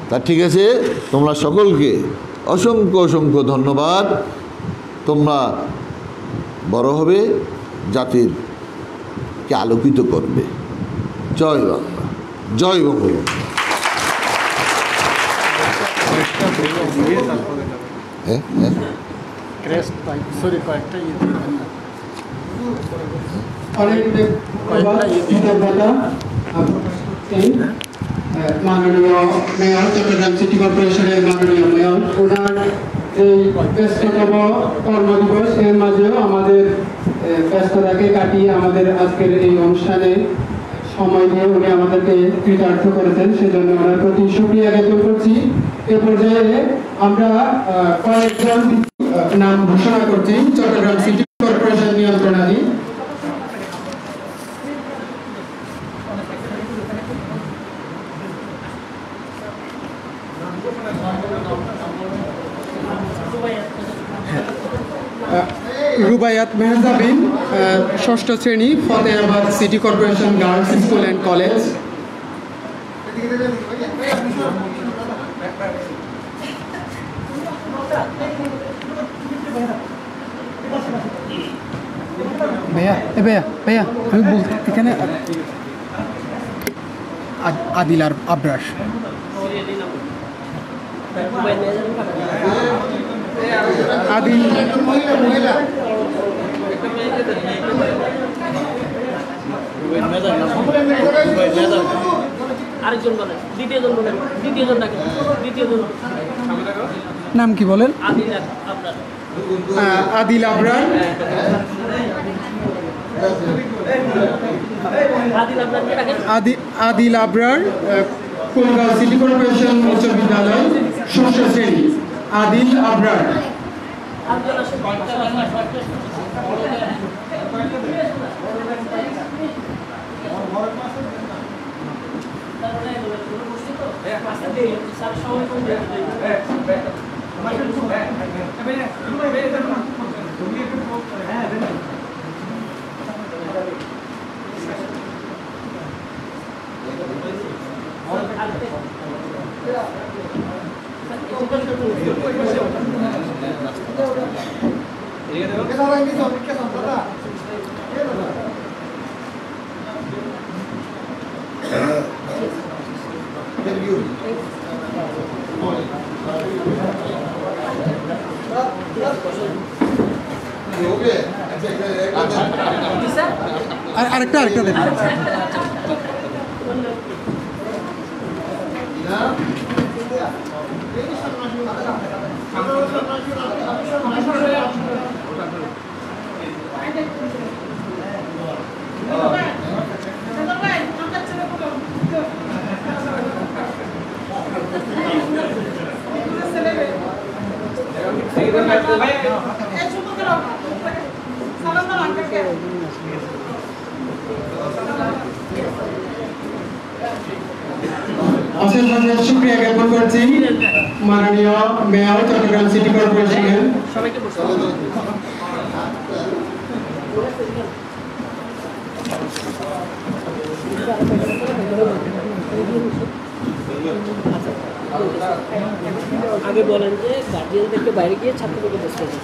তা ঠিক আছে, তোমরা সকলকে অসংখ্য অসংখ্য ধন্যবাদ। তোমরা বড় হবে, জাতিরকে আলোকিত করবে। জয় বাংলা, জয় বঙ্গবন্ধু। হ্যাঁ হ্যাঁ, মাননীয় মেয়র, চট্টগ্রাম সিটি কর্পোরেশনের মাননীয় মেয়র, ওনার এই ব্যস্ততম কর্মদিবস এর মাঝেও আমাদের ব্যস্ততাকে কাটিয়ে আমাদের আজকের এই অনুষ্ঠানে সময় দিয়ে উনি আমাদেরকে কৃতার্থ করেছেন, সেজন্য ওনার প্রতি শুকরিয়া জ্ঞাপন করছি। এ পর্যায়ে আমরা কয়েকজন নাম ঘোষণা করছি চট্টগ্রাম সিটি কর্পোরেশন নিয়ন্ত্রণাধীন। রুবায়াত মেহজাবিন, 6ষ্ঠ শ্রেণী, Fatehabad city corporation girls school and college. ভাইয়া ভাইয়া আমি বলতে এখানে আদিল আর আবরাশ। আদিল আরেকজন বলেন, দ্বিতীয়জন বলেন, দ্বিতীয়জন ডাকেন, দ্বিতীয়জন নাম কি বলেন? আদিল আপনার আদিল আবরার। আদিল আপনারকে ডাকেন। আদিল আবরার, কোলগাঁও সিটি কর্পোরেশন উচ্চ বিদ্যালয়, ষষ্ঠ শ্রেণী। আদিল আবরার। আরেকজন আসেন। আরেকটা দেখেন। অশেষ অশেষ শুক্রিয়া জ্ঞাপন করছি মাননীয় মেয়র চট্টগ্রাম সিটি কর্পোরেশনের। সবাইকে বসে আগে বলেন যে গার্জিয়ানদেরকে বাইরে গিয়ে ছাত্রদেরকে বসতে হবে।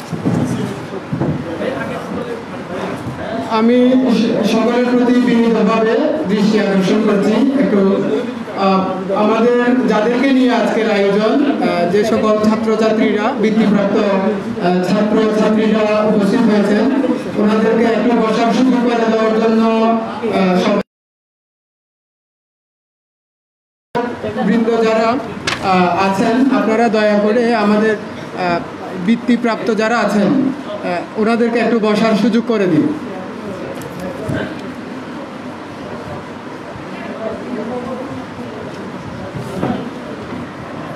আমি সকলের প্রতি বিনীতভাবে দৃষ্টি আকর্ষণ করছি একটু আমাদের যাদেরকে নিয়ে আজকের আয়োজন, যে সকল ছাত্রছাত্রীরা বৃত্তিপ্রাপ্ত ছাত্রছাত্রীরা উপস্থিত হয়েছেন ওনাদেরকে একটু বসার সুযোগ করে দেওয়ার জন্য বৃন্দ যারা আছেন আপনারা দয়া করে আমাদের বৃত্তিপ্রাপ্ত যারা আছেন ওনাদেরকে একটু বসার সুযোগ করে দিন।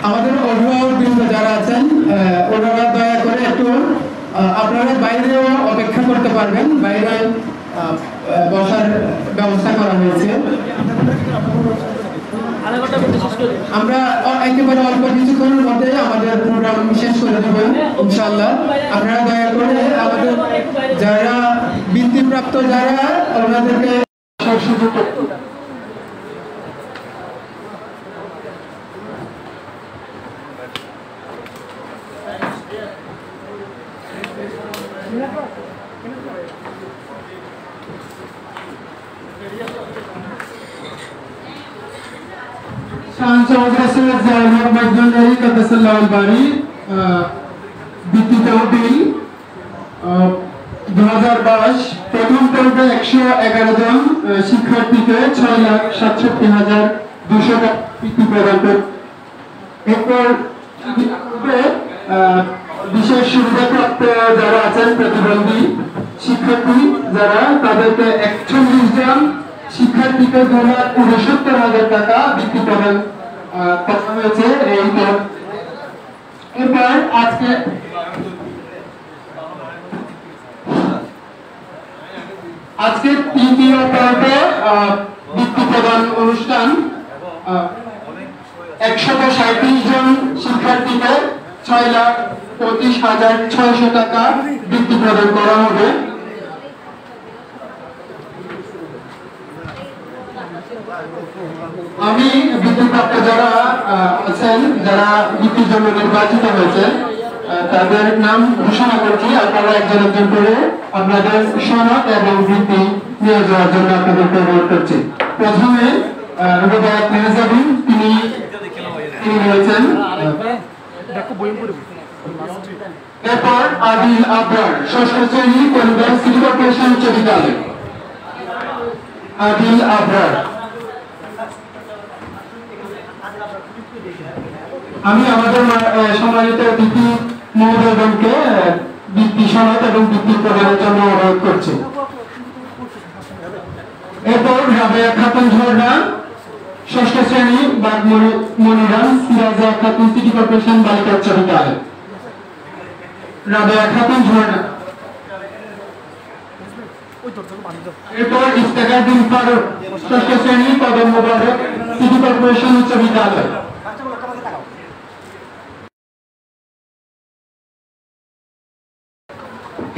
আমাদের অভিভাবকবৃন্দ যারা আছেন ওনারা দয়া করে একটু আপনারা বাইরেও অপেক্ষা করতে পারবেন, বাইরে বসার ব্যবস্থা করা হয়েছে। আমরা একেবারে অল্প কিছুক্ষণের মধ্যে আমাদের প্রোগ্রাম শেষ করে দেবেন ইনশাআল্লাহ। আপনারা দয়া করে আমাদের যারা বৃত্তিপ্রাপ্ত যারা ওনাদেরকে সুযোগ বৃত্তি তহবিল 2022 প্রথম পর্বে 111 জন শিক্ষার্থীকে 6,67,200 টাকা বৃত্তি প্রদান করে। এরপর বিশেষ সুবিধাপ্রাপ্ত যারা আছেন প্রতিবন্ধী শিক্ষার্থী যারা তাদেরকে 41 জন শিক্ষার্থীকে 2,69,000 টাকা বৃত্তি প্রদান করা হয়েছে। এরপর আজকে তৃতীয় পর্বে বৃত্তি প্রদান অনুষ্ঠান 137 জন শিক্ষার্থীকে 6,25,600 টাকা বৃত্তি প্রদান করা হবে। আমি বৃত্তিপ্রাপ্ত যারা আছেন যারা বৃত্তির জন্য নির্বাচিত হয়েছে তাদের নাম ঘোষণা করছি। আপনারা একজন একজন করে আপনাদের সনদ এবং বৃত্তি নিয়ে যাওয়ার জন্য আপনাদেরকে অনুরোধ করছি। প্রথমে রুবায়াত মেহজাবিন তিনি রয়েছেন। এরপর আদিল আবরার ষষ্ঠ শ্রেণী কোলগাঁও সিটি কর্পোরেশন উচ্চ বিদ্যালয়। আদিল আবরার। আমি আমাদের সম্মানিত অতিথি মহোদয়গণকে বৃত্তি সনদ এবং বৃত্তি প্রদানের জন্য অনুরোধ করছি। এরপর রাবেয়া খাতুন ঝর্ণা, ষষ্ঠ শ্রেণী, Bagmoniram sriracha Khatun city corporation বালিকা উচ্চ বিদ্যালয়। রাবেয়া খাতুন ঝর্ণা। এরপর ইফতেখার বিন ফারুক, ষষ্ঠ শ্রেণী, কদম মোবারক সিটি কর্পোরেশন উচ্চ বিদ্যালয়।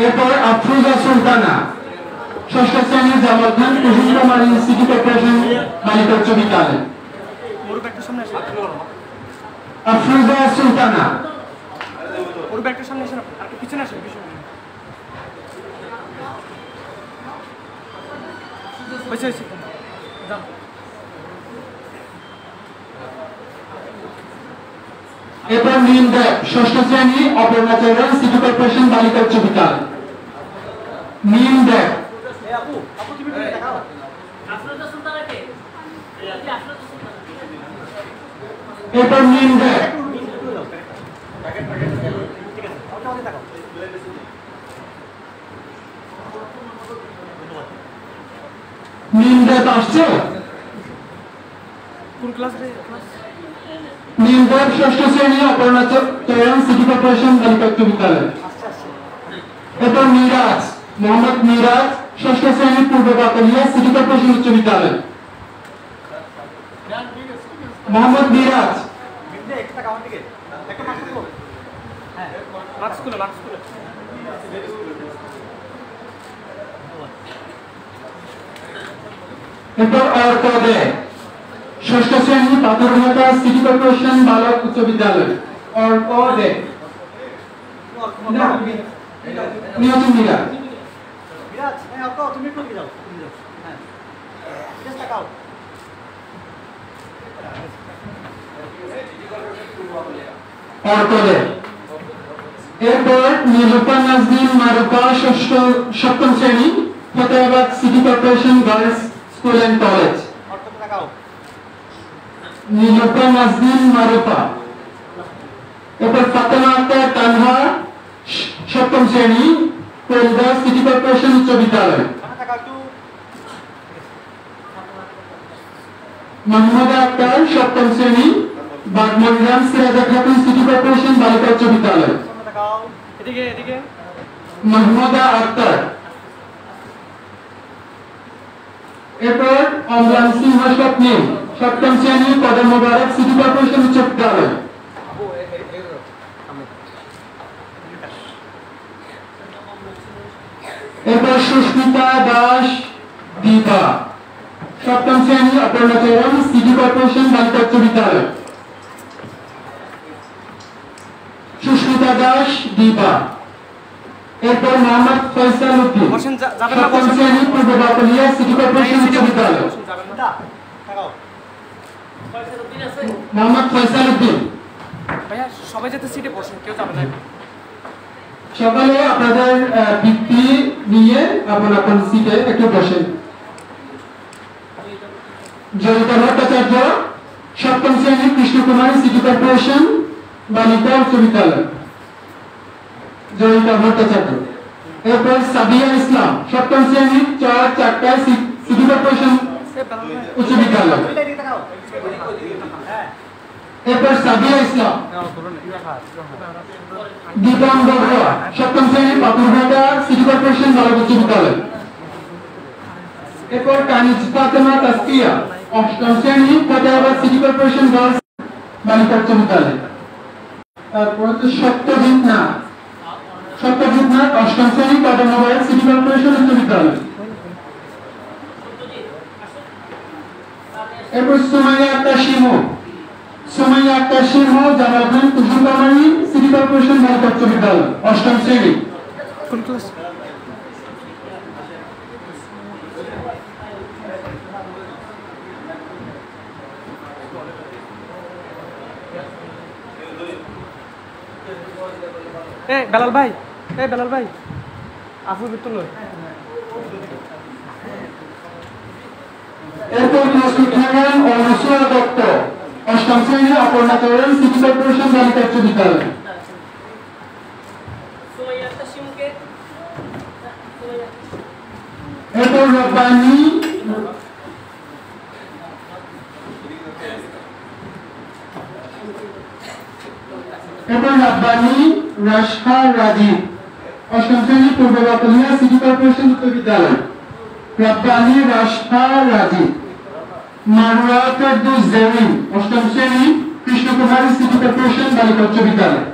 এরপর আফরুজা সুলতানা, ষষ্ঠ শ্রেণী, জামাল খান কুসুম কুমারী সিটি কর্পোরেশন বালিকা উচ্চ বিদ্যালয়। আফরুজা সুলতানা। এরপর মিম দেব, ষষ্ঠ শ্রেণী, অপর্ণা চৌধুরী সিটি কর্পোরেশন বালিকা উচ্চ বিদ্যালয়। মিম দেব। এরপর মিম দেব। মিম দেব আসছে? মিম দেব, ষষ্ঠ শ্রেণী, অপর্ণা চৌধুরী সিটি কর্পোরেশন বালিকা উচ্চ বিদ্যালয়। এরপর মিরাজ, মোহাম্মদ মিরাজ, ষষ্ঠ শ্রেণী, পূর্ব বাকলিয়া সিটি কর্পোরেশন উচ্চ বিদ্যালয়। মোহাম্মদ মিরাজ। এরপর অর্ক দে, ষষ্ঠ শ্রেণী, পাথরঘাটা সিটি কর্পোরেশন বালক উচ্চ বিদ্যালয়। অর্ক দে। নিয়ত মিরাজ। অর্ক দে। এরপর নিরূপা নাজনীন মারুফা, সপ্তম শ্রেণী, Fatehabad city corporation girls school and college. Nirupa Nazneen Marufa. এরপর ফাতেমা আক্তার তানহা, সপ্তম শ্রেণী, কলকাতা সিটি কর্পোরেশন উচ্চ বিদ্যালয়। মাহমুদা আক্তার, সপ্তম শ্রেণী, Bagmoniram sriracha Khatun city corporation বালিকা উচ্চ বিদ্যালয়। মাহমুদা আক্তার। এরপর অমলান সিংহ স্বপ্নিল, সপ্তম শ্রেণী, কদম মোবারক সিটি কর্পোরেশন উচ্চ বিদ্যালয়। এরপর সুস্মিতা দাস দীপা, সপ্তম শ্রেণী, অপর্ণা চৌধুরী সিটি কর্পোরেশন বালিকা উচ্চ বিদ্যালয়। সুস্মিতা দাস দীপা। এরপর মোহাম্মদ ফয়সাল উদ্দিন, সপ্তম শ্রেণী, পূর্ব বাকলিয়া সিটি কর্পোরেশন উচ্চ বিদ্যালয়। মোহাম্মদ ফয়সাল উদ্দিন। সবাই যাতে সিটে বসেন, কেউ যাবে না। সকালে আপনাদের বৃত্তি নিয়ে আপন সিটে একটু বসেন। জয়িতা ভট্টাচার্য, সপ্তম শ্রেণী, কৃষ্ণকুমারী সিটি কর্পোরেশন বালিকা উচ্চ বিদ্যালয়। জয়িতা ভট্টাচার্য। এরপর সাবিয়া ইসলাম, সপ্তম শ্রেণী, চারটায় সিটি কর্পোরেশন উচ্চ বিদ্যালয়। এরপর সাবিয়া ইসলাম। দীপন বড়ুয়া, সপ্তম শ্রেণী, পাথরঘাটা সিটি কর্পোরেশন বালক উচ্চ বিদ্যালয়। এরপর কানিজ ফাতেমা তাসকিয়া, অষ্টম শ্রেণী, ফতেহাবাদ সিটি কর্পোরেশন গার্লস বালিকা উচ্চ বিদ্যালয়। তারপর হচ্ছে সত্যজিৎ নাথ, অষ্টম শ্রেণী, কদম মোবারক সিটি কর্পোরেশন উচ্চ বিদ্যালয়। এরপর সুমাইয়া আক্তার সিংহ, জামাল খান কুসুম কুমারী সিটি কর্পোরেশন বালিকা উচ্চ বিদ্যালয়, অষ্টম শ্রেণী। বেলাল ভাই আফু বিতুল এরপর প্রস্তুত হবেন অনুসূয়া দত্ত, অষ্টম শ্রেণী, অপর্ণা চৌরান, সিটি কর্পোরেশন বালিকা উচ্চ বিদ্যালয়। এরপর রব্বানী রাশফা রাজীব, অষ্টম শ্রেণী, পূর্ব বাকলিয়া, সিটি কর্পোরেশন উচ্চ বিদ্যালয়। রব্বানী রাশফা রাজীব। মারুয়া ফেরদৌস জেরিন, অষ্টম শ্রেণী, কৃষ্ণকুমারী, সিটি কর্পোরেশন বালিকা উচ্চ বিদ্যালয়।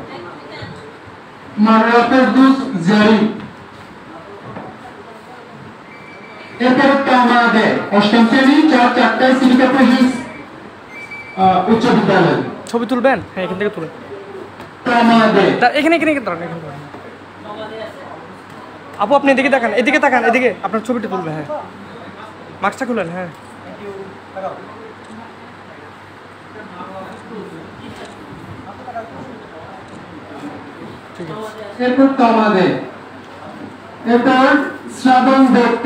মারুয়া ফেরদৌস জেরিন। এরপর তমা দে, অষ্টম শ্রেণী, চারটায়, সিটি কর্পোরেশন উচ্চ বিদ্যালয়। ছবি তুলবেন? হ্যাঁ, এখান থেকে তুলেন। তমা দে, এখানে এখানে এখানে দাঁড়ান, এখানে দাঁড়ান। আপু আপনি এদিকে তাকান, এদিকে তাকান, এদিকে আপনার ছবিটা তুলবে। হ্যাঁ, মাস্কটা খুলেন। হ্যাঁ, ঠিক আছে। এরপর তমা দে। এরপর শ্রাবণ দত্ত,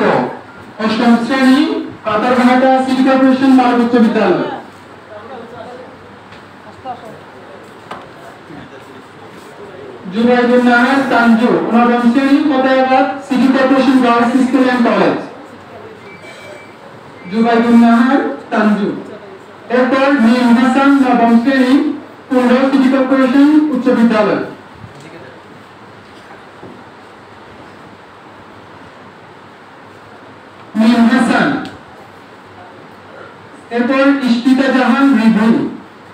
অষ্টম শ্রেণী, পাতারঘাটা, সিটি কর্পোরেশন বালিকা উচ্চ বিদ্যালয়। জুবাইদুল নাহার তানজু, নবম শ্রেণী, Fatehabad, city corporation girls school and college. Jubaidul Nahar Tanju. এরপর মিম হাসান, নবম শ্রেণী, কুন্ডা, সিটি কর্পোরেশন উচ্চ বিদ্যালয়। মিম হাসান। এরপর ইশতিকা জাহান রিভু,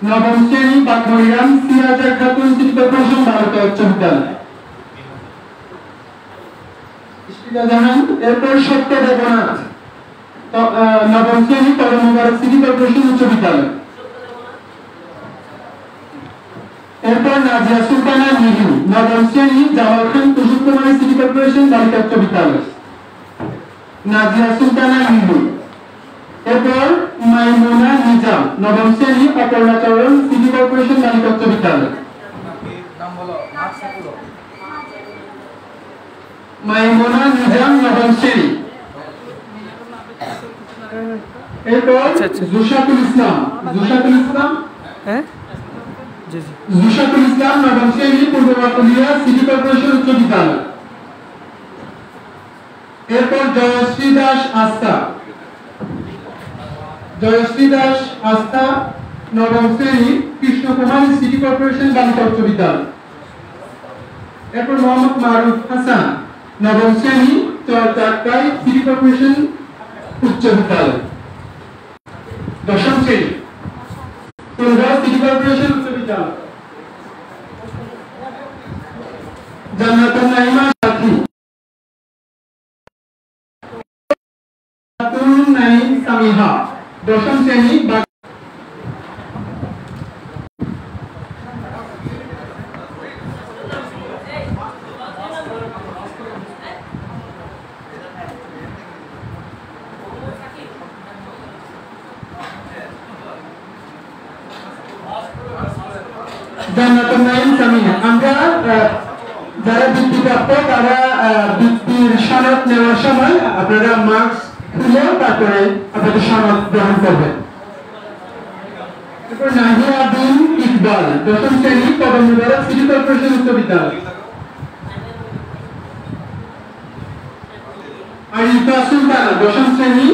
নবম শ্রেণী, বাগমরিয়াম, সিরাজা খাতুন, সিটি কর্পোরেশন বালিকা উচ্চ বিদ্যালয়। ইশতিকা জাহান। এরপর সত্য দেবনাথ, নবম শ্রেণী, কদম মুবারক, সিটি কর্পোরেশন উচ্চ বিদ্যালয়। এরপর নাজিয়া সুলতানা মিহু, নবম শ্রেণী, জামাল খান, কুসুম কুমারী, সিটি কর্পোরেশন বালিকা উচ্চ বিদ্যালয়। নাজিয়া সুলতানা মিহু। এরপর মাইমুনা নিজাম, নবম শ্রেণী, অপর্ণা চৌরান, সিটি কর্পোরেশন বালিকা উচ্চ বিদ্যালয়। মাইমুনা নিজাম, নবম শ্রেণী। এরপর জুশাতুল ইসলাম, হ্যাঁ, জি জি। জুশাতুল ইসলাম, নবম শ্রেণী, পূর্ব বাকলিয়া, সিটি কর্পোরেশন উচ্চ বিদ্যালয়। এরপর জয়শ্রী দাস আস্থা, নবম শ্রেণী, কৃষ্ণকুমারী, সিটি কর্পোরেশন বালিকা উচ্চ বিদ্যালয়। এরপর মোহাম্মদ মারুফ হাসান, নবম শ্রেণী, চারটায়, সিটি কর্পোরেশন উচ্চ বিদ্যালয়। দশম শ্রেণী, কুন্ডা, সিটি কর্পোরেশন উচ্চ বিদ্যালয়। জান্নাতুন নাইমা সাথী, নাইম সামিহা, দশম শ্রেণী। জান্নাতুন নাইম সামিহা। আমরা যারা বৃত্তিপ্রাপ্ত তারা বৃত্তির সনদ নেওয়ার সময় আপনারা মার্কস খুলে তারপরে আপনাদের সনদ গ্রহণ করবেন। এরপর নাহিয়া বিন ইকবাল, দশম শ্রেণী, কদম মুবারক, সিটি কর্পোরেশন উচ্চ বিদ্যালয়। আরিফা সুলতানা, দশম শ্রেণী,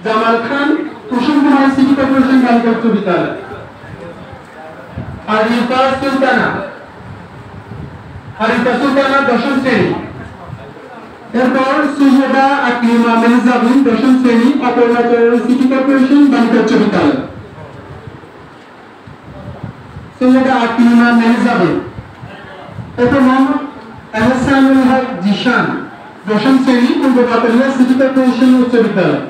জামাল খান, কুসুম কুমার, সিটি কর্পোরেশন বালিকা উচ্চ বিদ্যালয়। আরিফা সুলতানা, দশম শ্রেণী। এরপর সুজেদা আকলিমা মেহজাবিন, দশম শ্রেণী, অপর্ণা চৌরান, সিটি কর্পোরেশন বালিকা উচ্চ বিদ্যালয়। সুজেদা আকলিমা মেহজাবিন। এরপর মোহাম্মদ এহসানুল হক জিশান, দশম শ্রেণী, পূর্ব বাকলিয়া, সিটি কর্পোরেশন উচ্চ বিদ্যালয়।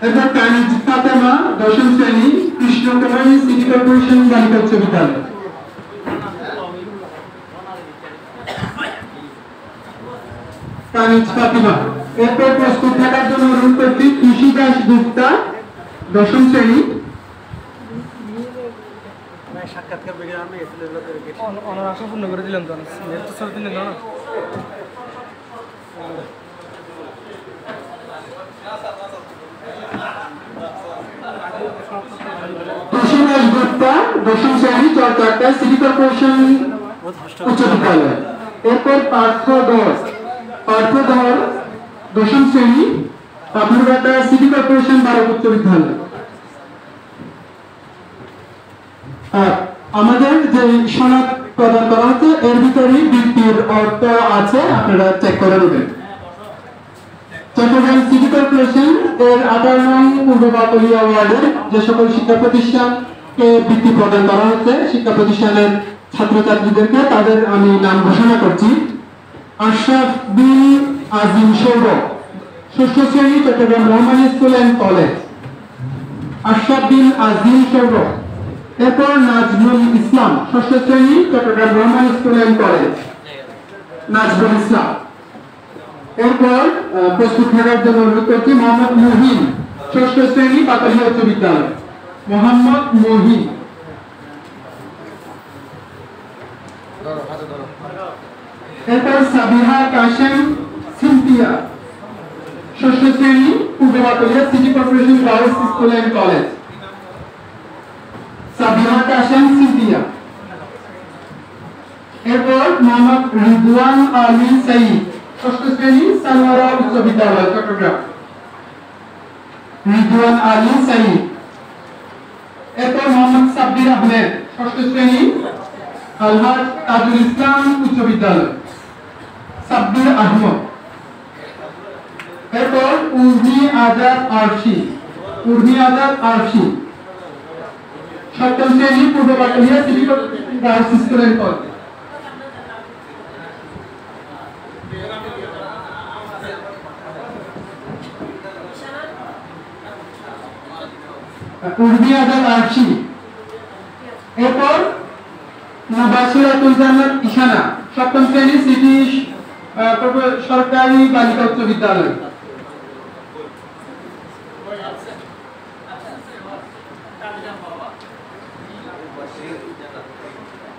এরপর কানিজ ফাতেমা, দশম শ্রেণী, কৃষ্ণকুমারী, সিটি কর্পোরেশন বালিকা উচ্চ বিদ্যালয়। কানিজ ফাতেমা। এরপর প্রস্তুত থাকার জন্য অনুরোধ করছি খুশি দাস গুপ্তা, দশম শ্রেণী। সাক্ষাৎকার বেগে আমি অনার আশা পূর্ণ করে দিলাম তো, ছবি দিলেন না। তুষিনাশ গুপ্তা দশম শ্রেণী চরচাট্টা সিটি কর্পোরেশন উচ্চ বিদ্যালয়। এরপর পার্থধর দশম শ্রেণী পাথরঘাটা সিটি কর্পোরেশন বারো উচ্চ বিদ্যালয়। আর আমাদের যে সনদ প্রদান করা হচ্ছে এর ভিতরে বৃত্তির অর্থ আছে, আপনারা চেক করে নেবেন। চট্টগ্রাম সিটি কর্পোরেশন এর 18 নং পূর্ব বাকলিয়া ওয়ার্ডের যে সকল শিক্ষা প্রতিষ্ঠানকে বৃত্তি প্রদান করা হচ্ছে, শিক্ষা প্রতিষ্ঠানের ছাত্রছাত্রীদেরকে তাদের আমি নাম ঘোষণা করছি। আশরাফ বিন আজিম সৌরভ ষষ্ঠ শ্রেণী Chattogram Rahman school and college. Ashraf Bin Azim Sourav. এরপর নাজমুল ইসলাম ষষ্ঠ শ্রেণী Chattogram Rahman school and college. Nazmul Islam. এরপর প্রস্তুত থাকার জন্য অনুরোধ করছি মোহাম্মদ মুহিন ষষ্ঠ শ্রেণী পাতালিয়া উচ্চ বিদ্যালয়। মোহাম্মদ মুহিন। এরপর সাবিহা কাশেম সিনথিয়া ষষ্ঠ শ্রেণী Purba Patalia city corporation girls school and college. Sabiha Kashem Sinthia. এরপর মোহাম্মদ রিদওয়ান আলী সাইদ ষষ্ঠ শ্রেণী সানোয়ারা উচ্চ বিদ্যালয় চট্টগ্রাম। রিদওয়ান আলী সাইদ। এরপর মোহাম্মদ সাব্বির আহমেদ ষষ্ঠ শ্রেণী আলহাজ তাজুল ইসলাম উচ্চ বিদ্যালয়। সাব্বির আহমদ। এরপর উর্মি আজাদ আরশি সপ্তম শ্রেণী Purba Patulia city corporation girls school and college. Urmi Azad Arshi. এরপর মুবাশিরাতুল জান্নাত ইশানা সপ্তম শ্রেণী সিটি সরকারি বালিকা উচ্চ বিদ্যালয়।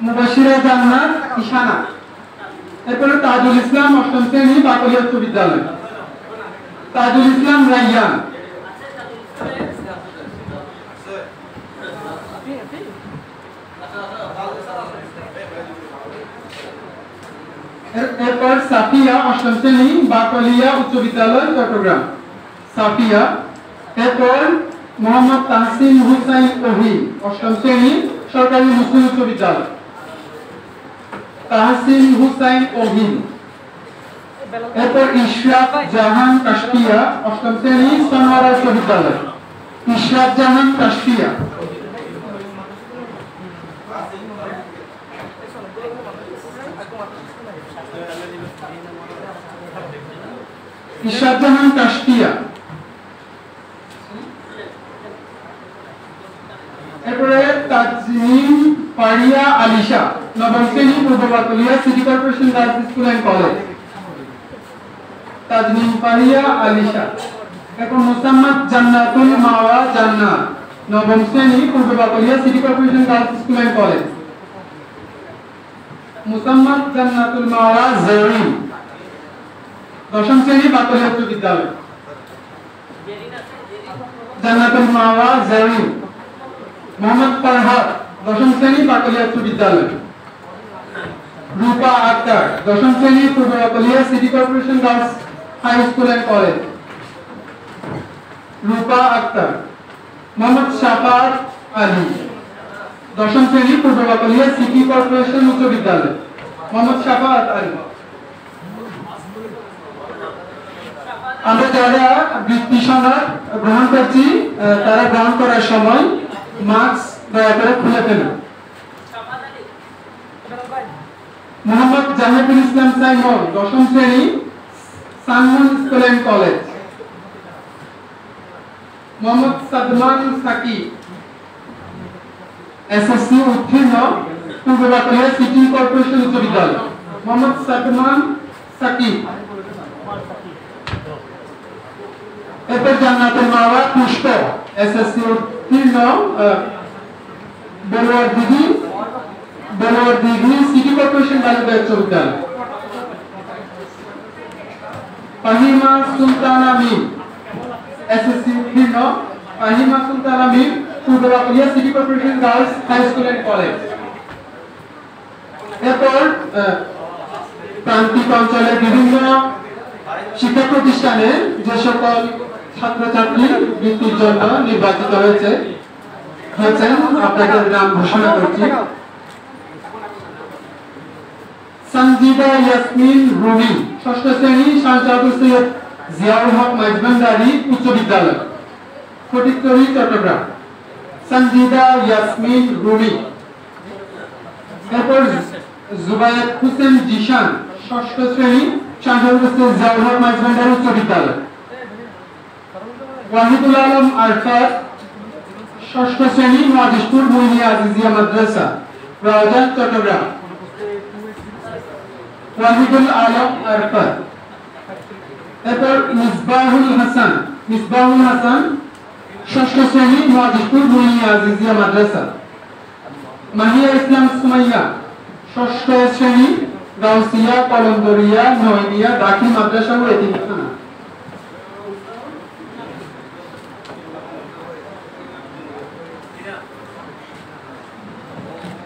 মুবাশিরা জান্নাত ইশানা। এরপরে তাজুল ইসলাম অষ্টম শ্রেণী বাকলিয়া উচ্চ বিদ্যালয়। তাজুল ইসলাম রাইয়ান। এরপর সাফিয়া অষ্টম শ্রেণী বাকলিয়া উচ্চ বিদ্যালয় চট্টগ্রাম। সাফিয়া। এরপর মোহাম্মদ তাহসিন হুসাইন ওহি অষ্টম শ্রেণী সরকারি মুসলিম উচ্চ বিদ্যালয়। তাহসিন হুসাইন ওহি। এরপর ইশরাক জাহান কাশফিয়া অষ্টম শ্রেণী সানোয়ারা উচ্চ বিদ্যালয়। ইশরাক জাহান কাশফিয়া। ইশরাক জাহান কাশফিয়া। এরপরে তাজনিম পারিয়া আলিশা নবম শ্রেণী Purba Patulia city corporation girls school and college. Tajnim Paria Alisha. এরপর মুসাম্মাদ জান্নাতুল মাওয়া জান্নাত নবম শ্রেণী Purba Patulia city corporation girls school and college. Musammat Jannatul Mawa Jarin দশম শ্রেণী পাটুলিয়া উচ্চ বিদ্যালয়। জান্নাতুল মাওয়া জারিন। মোহাম্মদ ফারহাদ দশম শ্রেণী পাটুলিয়া উচ্চ বিদ্যালয়। রূপা আক্তার দশম শ্রেণী Purba Patulia city corporation girls high school and college. Rupa Akhtar. Mohammad Shafat Ali দশম শ্রেণী পূর্ব পাটুলিয়া সিটি কর্পোরেশন উচ্চ বিদ্যালয়। মোহাম্মদ শাফাত আলী। আমরা যারা বৃত্তি সনদ গ্রহণ করছি তারা গ্রহণ করার সময় মাস্ক দয়া করে খুলে ফেলুন। মোহাম্মদ জাহিদুল ইসলাম সাইমন দশম শ্রেণী সানমন school and college. Mohammad Sadman Sakib SSC উত্তীর্ণ পূর্ব পাটুলিয়া সিটি কর্পোরেশন উচ্চ বিদ্যালয়। মোহাম্মদ সাদমান সাকিব। এরপর জান্নাতুল মাওয়া পুষ্প এসএসসি উত্তীর্ণ বেলোয়ার দিঘি সিটি কর্পোরেশন বালিকা উচ্চ বিদ্যালয়। ফাহিমা সুলতানা মিম এসএসসি উত্তীর্ণ Fahima Sultana Mim Purbabakalia city corporation girls high school and college. এরপর প্রান্তিক অঞ্চলের বিভিন্ন শিক্ষা প্রতিষ্ঠানে যে সকল ছাত্রছাত্রী বৃত্তির জন্য নির্বাচিত হয়েছেন আপনাদের নাম ঘোষণা করছি। সঞ্জিদা ইয়াসমিন রুমি, ষষ্ঠ শ্রেণী, শাহজাদু সৈয়দ জিয়াউল হক মাইজভান্ডারি উচ্চ বিদ্যালয়, ফটিকছড়ি, চট্টগ্রাম। সঞ্জিদা ইয়াসমিন রুমি। এরপর জুবায়েদ হোসেন জিশান, ষষ্ঠ শ্রেণী, শাহজাদু সৈয়দ জিয়াউল হক মাইজভান্ডারি উচ্চ বিদ্যালয়। ওয়াহিদুল আলম আরফাত, ষষ্ঠ শ্রেণী, মহাদেশপুর মুইনিয়া আজিজিয়া মাদ্রাসা, রাউজান, চট্টগ্রাম। ওয়াহিদুল আলম আরফাত। এরপর মিসবাহুল হাসান, ষষ্ঠ শ্রেণী, মহাদেশপুর মুইনিয়া আজিজিয়া মাদ্রাসা। মাহিয়া ইসলাম সুমাইয়া, ষষ্ঠ শ্রেণী, গাউসিয়া কলমদরিয়া নয়নিয়া দাখিল মাদ্রাসা ও এতিমখানা।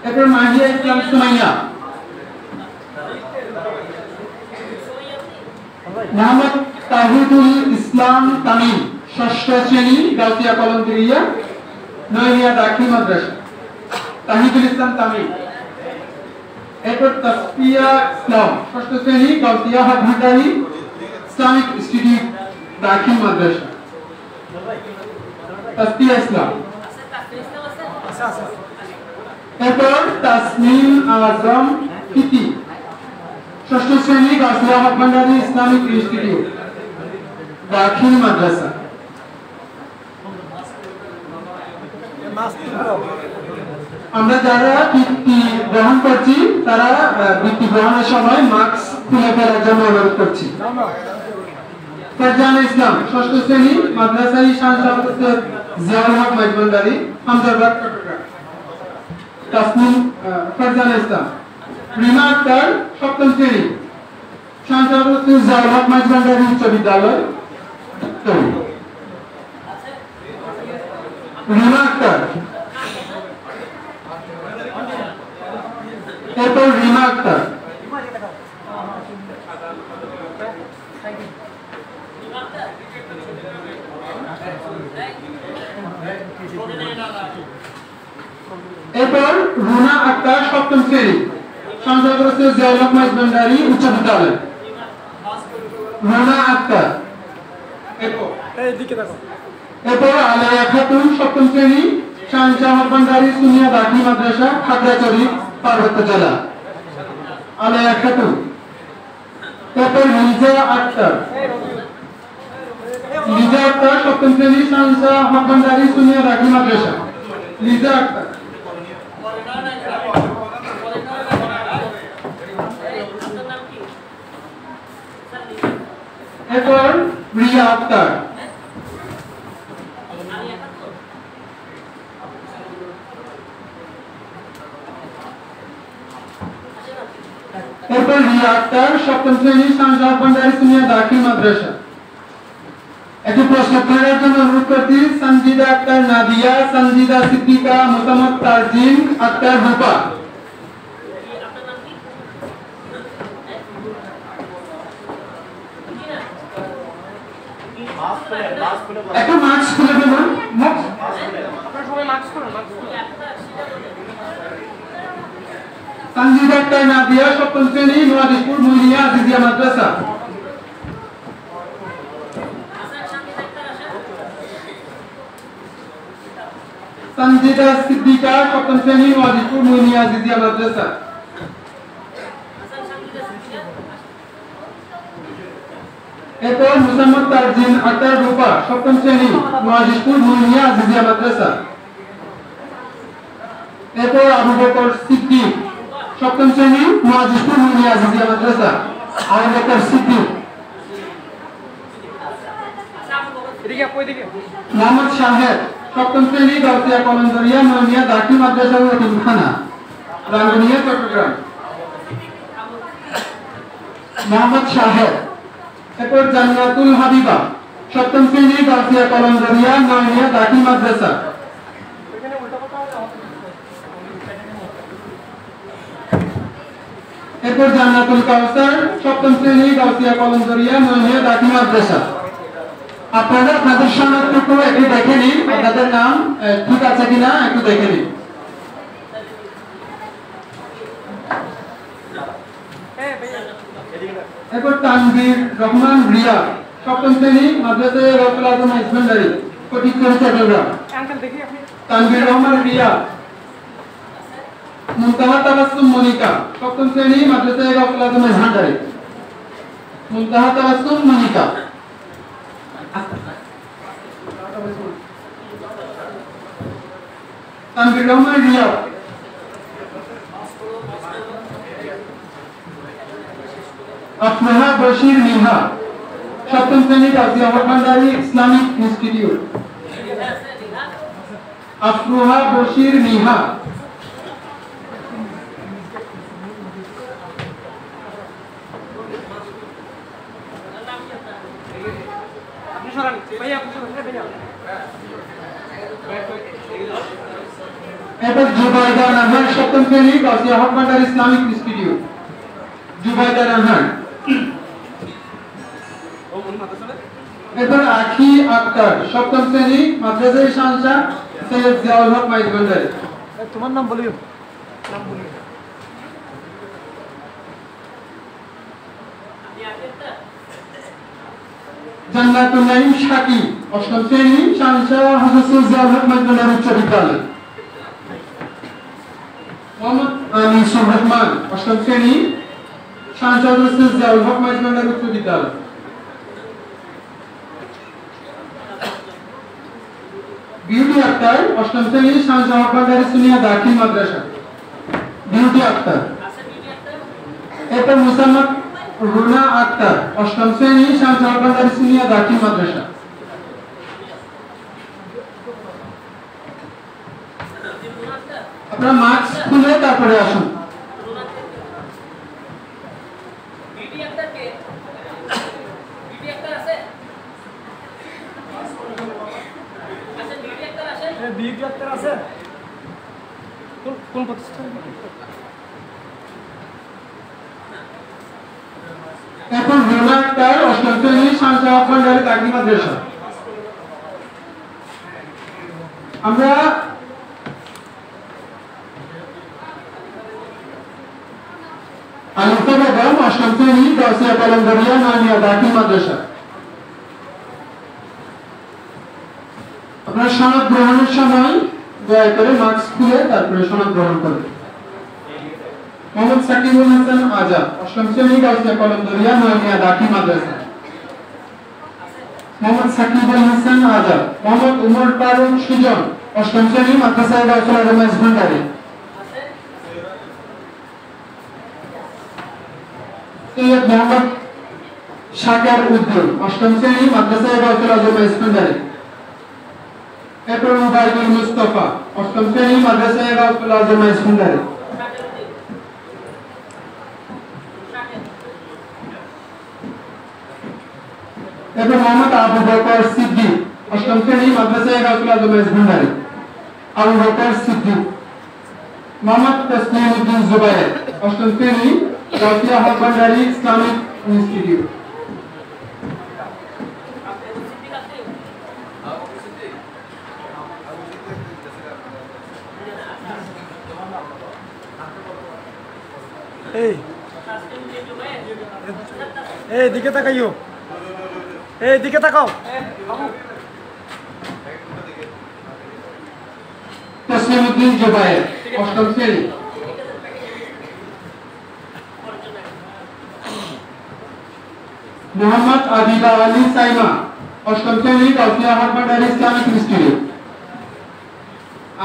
এরপর মাহিয়া ইসলাম সুমাইয়া। মোহাম্মদ তাহিদুল ইসলাম তামিম, ষষ্ঠ শ্রেণী, গাউসিয়া কলমদরিয়া নয়নিয়া দাখিল মাদ্রাসা। তাহিদুল ইসলাম তামিম। এরপর তাসফিয়া ইসলাম, ষষ্ঠ শ্রেণী, গাউসিয়া হাটহাজারী ইসলামিক ইনস্টিটিউট দাখিল মাদ্রাসা। তাসফিয়া ইসলাম। এরপর তাসনিম আজম ফিতি, ষষ্ঠ শ্রেণী, গাউসিয়া হাটহাজারী ইসলামিক ইনস্টিটিউট দাখিল মাদ্রাসা। আমরা যারা বৃত্তি গ্রহণ করছি তারা বৃত্তি গ্রহণের সময় মাস্ক খুলে ফেলার জন্য অনুরোধ করছি। ফারজানা ইসলাম, ষষ্ঠ শ্রেণী, মাদ্রাসাই শাহজাদু সৈয়দ জিয়াউল হক মাইজভান্ডারি, হামজাবাদ, চট্টগ্রাম। তাসনিম ফারজানা ইসলাম। রিমা আক্তার, সপ্তম শ্রেণী, শাহজাদু সৈয়দ জিয়াউল হক মাইজভান্ডারি উচ্চ বিদ্যালয়। রিমা আক্তার। এরপর রিমা আক্তার। এরপর রুনা আক্তার, সপ্তম শ্রেণী, শাহজাদু সৈয়দ জিয়াউল হক মাইজভান্ডারি উচ্চ বিদ্যালয়। রুনা আক্তার। এরপর আলায়া খাতুন, সপ্তম শ্রেণী, শাহজাদু মাইজভান্ডারি সুনিয়া দাখিল মাদ্রাসা, খাগড়াছড়ি, পার্বত্য জেলা। আলায়া খাতুন। এরপর লিজা আক্তার, সপ্তম শ্রেণী, শাহজাদু মাইজভান্ডারি সুনিয়া দাখিল মাদ্রাসা। লিজা আক্তার। এরপর রিয়া আক্তার। এরপর রিয়া আক্তার, সপ্তম শ্রেণী, শাহজাদু মাইজভান্ডারি সুনিয়া দাখিল মাদ্রাসা। একটি প্রশ্ন করার জন্য অনুরোধ করছি। সঞ্জিদা আক্তার নাদিয়া, সঞ্জিদা সিদ্দিকা, মোসাম্মদ তারজিন আক্তার রূপা। একটা মাস্ক খুলে দেবেন। সঞ্জিদা আক্তার নাদিয়া, সপ্তম শ্রেণী, মহাদেশপুর মুইনিয়া আজিজিয়া মাদ্রাসা। সঞ্জিদা সিদ্দিকা, সপ্তম শ্রেণী, মহাদেশপুর মুইনিয়া আজিজিয়া মাদ্রাসা। এরপর মোসাম্মদ তারজিন আক্তার রূপা, সপ্তম শ্রেণী, মহাদেশপুর মুইনিয়া আজিজিয়া মাদ্রাসা। এরপর আবু বকর সিদ্দিক, সপ্তম শ্রেণী, মহাদেশপুর মুইনিয়া আজিজিয়া মাদ্রাসা। আবু বকর সিদ্দিক। মোহাম্মদ শাহেদ, সপ্তম শ্রেণী, গাউসিয়া কলমদরিয়া নয়নিয়া দাখিল মাদ্রাসা ও এতিমখানা, রাঙ্গুনিয়া, চট্টগ্রাম। মোহাম্মদ শাহেদ। এরপর জান্নাতুল হাবিবা, সপ্তম শ্রেণী, গাউসিয়া কলমদরিয়া নয়নিয়া দাখিল মাদ্রাসা। এরপর জান্নাতুল কাউসার সপ্তম শ্রেণী গাউসিয়া কলমজরিয়া নৈনিয়া দাখিল মাদ্রাসা। আপনারা আপনাদের সনদটুকু একটু দেখে নিন, আপনাদের নাম ঠিক আছে কিনা একটু দেখে নিন। এরপর তানভীর রহমান রিয়া সপ্তম শ্রেণী মাদ্রাসা রফুল আজম ইসমাইল ফটিকছড়ি চট্টগ্রাম। তানভীর রহমান রিয়া। মুনতাহা তাবাসসুম মনিকা সপ্তম শ্রেণী মাদ্রাসা রফুল আজম ইসমাইল। মুনতাহা তাবাসসুম মনিকা। তানভীর রহমান রিয়া। আফনাহা বশির নিহা সপ্তম শ্রেণী গাউসিয়া ভান্ডারী ইসলামিক ইনস্টিটিউট। আফরোহা বশির নিহা। এরপর জুবাইদা নাহার সপ্তম শ্রেণী গাউসিয়া ভান্ডারী ইসলামিক ইনস্টিটিউট। জুবাইদা নাহার। এরপর আখি আক্তার সপ্তম শ্রেণী মাদ্রাসা শানশাহ সৈয়দ জিয়াউল হক মাইজ ভান্ডারী। তোমার নাম বলিও, নাম বলিও। জান্নাতুল নাঈম শাকি অষ্টম শ্রেণী শানশাহ হযরত জিয়াউল হক মাইজ ভান্ডারী উচ্চ বিদ্যালয়। মোহাম্মদ আনিসুর রহমান অষ্টম শ্রেণী শানশাহ হযরত জিয়াউল হক মাইজ ভান্ডারী উচ্চ বিদ্যালয়। বিউটি আক্তার অষ্টম শ্রেণী শানশাহ হক ভান্ডারী সুনিয়া দাখিল মাদ্রাসা। বিউটি আক্তার। এরপর মুসাম্মদ রুনা আক্তার অষ্টম শ্রেণী শানশাহ হক ভান্ডারী সুনিয়া দাখিল মাদ্রাসা। আপনারা মাস্ক খুলে তারপরে আসুন। কোন প্রতিষ্ঠান? এখন রুনা আক্তার অষ্টম শ্রেণী শানশাহ হক ভান্ডারী দাখিল মাদ্রাসা। আমরা আলিফা বেগম অষ্টম শ্রেণী গাউসিয়া কলমজরিয়া নৈনিয়া দাখিল মাদ্রাসা। আপনারা সনদ গ্রহণের সময় দয়া করে মাস্ক খুলে তারপরে সনদ গ্রহণ করুন। মোহাম্মদ সাকিবুল হাসান আজাদ অষ্টম শ্রেণী গাউসিয়া কলমজরিয়া নৈনিয়া দাখিল মাদ্রাসা। মোহাম্মদ সাকিবুল হাসান আজাদ। মোহাম্মদ উমর ফারুক সুজন অষ্টম শ্রেণী মাদ্রাসা গাউসিয়া আজম ভান্ডারী। সৈয়দ মোহাম্মদ শাকার উদ্দিন অষ্টম শ্রেণী মাদ্রাসা গাউসিয়া আজম ভান্ডারী। এরপর মুবাইদুল মুস্তাফা অষ্টম শ্রেণী মাদ্রাসা গাউসিয়া আজম ভান্ডারী। এরপর মোহাম্মদ আবু বকর সিদ্দিক অষ্টম শ্রেণী মাদ্রাসা গাউসিয়া আজম ভান্ডারী। আবু বকর সিদ্দিক। মোহাম্মদ তসলিমউদ্দিন জুবায়ের অষ্টম শ্রেণী গাউসিয়া হক ভান্ডারী ইসলামিক ইনস্টিটিউট। এই দিকে তাকাইও, এই দিকে তাকাও। তসলিমউদ্দিন জুবায়ের অষ্টম শ্রেণী। মোহাম্মদ আদিবা আলী সাইমা অষ্টম শ্রেণী গাউসিয়া হক ভান্ডারী ইসলামিক ইনস্টিটিউট।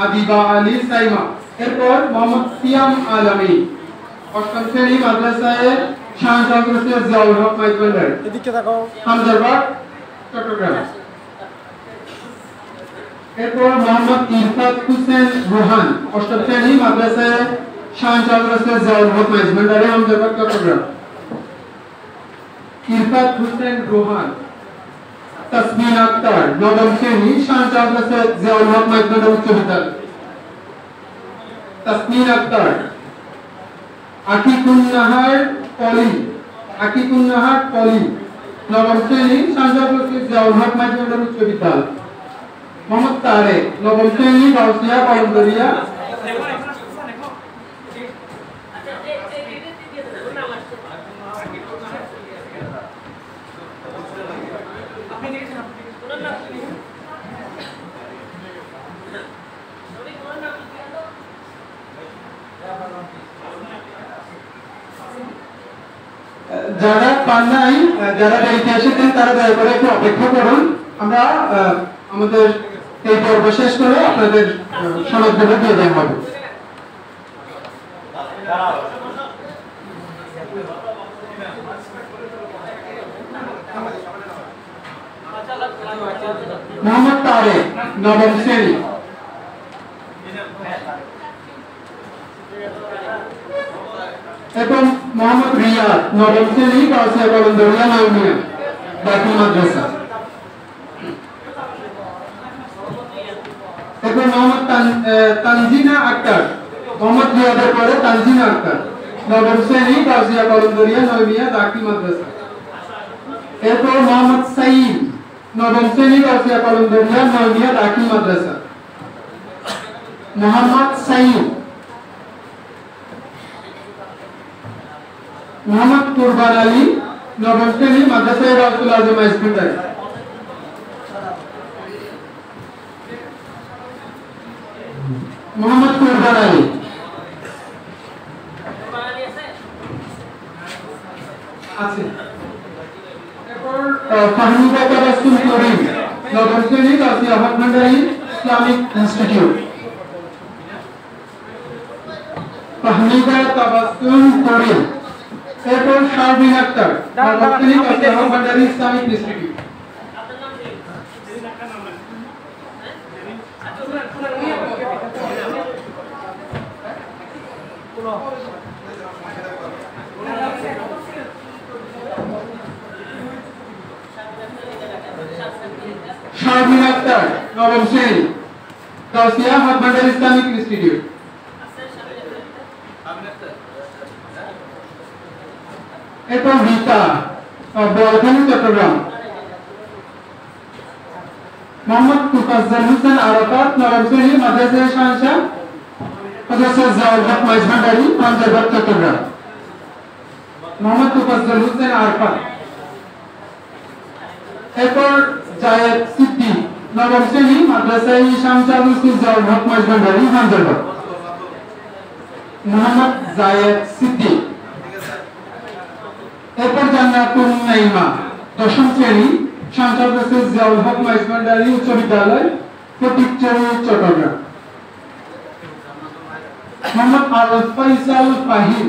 আদিবা আলী সাইমা। এরপর মোহাম্মদ সিয়াম আলমী অষ্টম শ্রেণী মাদ্রাসায় শানশাহ হযরত জিয়াউল হক মাইজ ভান্ডারী। এদিকে তাকাও। হামজাবাদ চট্টগ্রাম। এরপর মোহাম্মদ ইরফাত হোসেন রোহান অষ্টম শ্রেণী মাদ্রাসায় শানশাহ হযরত জিয়াউল হক মাইজ ভান্ডারী হামজাবাদ চট্টগ্রাম। ইরফাত হোসেন রোহান। তাসমিন আক্তার নবম শ্রেণী শানশাহ হযরত জিয়াউল হক মাইজ ভান্ডারী উচ্চ বিদ্যালয়। তাসমিন আক্তার। আকিকুন্নাহার পলি নবম শ্রেণী শাহজাহানপুর জিয়াউল হক মাধ্যমিক উচ্চ বিদ্যালয়। মোহাম্মদ তারেক নবম শ্রেণী গাউসিয়া কলমদরিয়া। যারা পান নাই, যারা দেরিতে এসেছেন তারা দয়া করে একটু অপেক্ষা করুন। আমরা আমাদের এই পর্ব শেষ করে আপনাদের সনদগুলো দিয়ে দেওয়া হবে। মোহাম্মদ তারেক নবম শ্রেণী। এবং মোহাম্মদ রিয়াদ নবম শ্রেণী গাউসিয়া কলমদরিয়া নাউমিয়া দাখিল মাদ্রাসা। এবং মোহাম্মদ তানজিনা আক্তার, মোহাম্মদ রিয়াদের পরে তানজিনা আক্তার নবম শ্রেণী গাউসিয়া কলমদরিয়া নাউমিয়া দাখিল মাদ্রাসা। এরপর মোহাম্মদ সাইদ নবম শ্রেণী গাউসিয়া কলমদরিয়া নাউমিয়া দাখিল মাদ্রাসা। মোহাম্মদ সাইদ। মোহাম্মদ কুরবান আলী নবম শ্রেণী মাদ্রাসা রাউতুল আজম হাই সেকেন্ডারি। মোহাম্মদ কুরবান আলী। আছে। এরপর ফাহমিদা তাবাসসুম করিম নবম শ্রেণী গাউসিয়া হক ভান্ডারী ইসলামিক ইনস্টিটিউট। ফাহমিদা তাবাসসুম করিম। এরপর শারমিন আক্তার নবম শ্রেণী গাউসিয়া হক ভান্ডারী ইসলামিক ইনস্টিটিউট। শারমিন আক্তার নবম শ্রেণী গাউসিয়া হক ভান্ডারী ইসলামিক ইনস্টিটিউট। এরপর রীতা বলখালী চট্টগ্রাম। মোহাম্মদ তুফাজ্জল হোসেন আরাফাত নবম শ্রেণী মাদ্রাসা শাহনশাহ হযরত জিয়াউল হক মাইজ ভান্ডারী পাঞ্জাবাদ চট্টগ্রাম। মোহাম্মদ তুফাজ্জল হোসেন আরাফাত। এরপর জায়েদ সিদ্দিক নবম শ্রেণী মাদ্রাসা শাহনশাহ জিয়াউল হক মাইজ ভান্ডারী পাঞ্জাবাদ। মোহাম্মদ জায়েদ সিদ্দিক। এরপর জান্নাতুন নাইমা দশম শ্রেণী শাহনশাহ জিয়াউল হক মাইজ ভান্ডারী উচ্চ বিদ্যালয় ফটিকছড়ি চট্টগ্রাম। মোহাম্মদ আল ফয়সাল ফাহিম।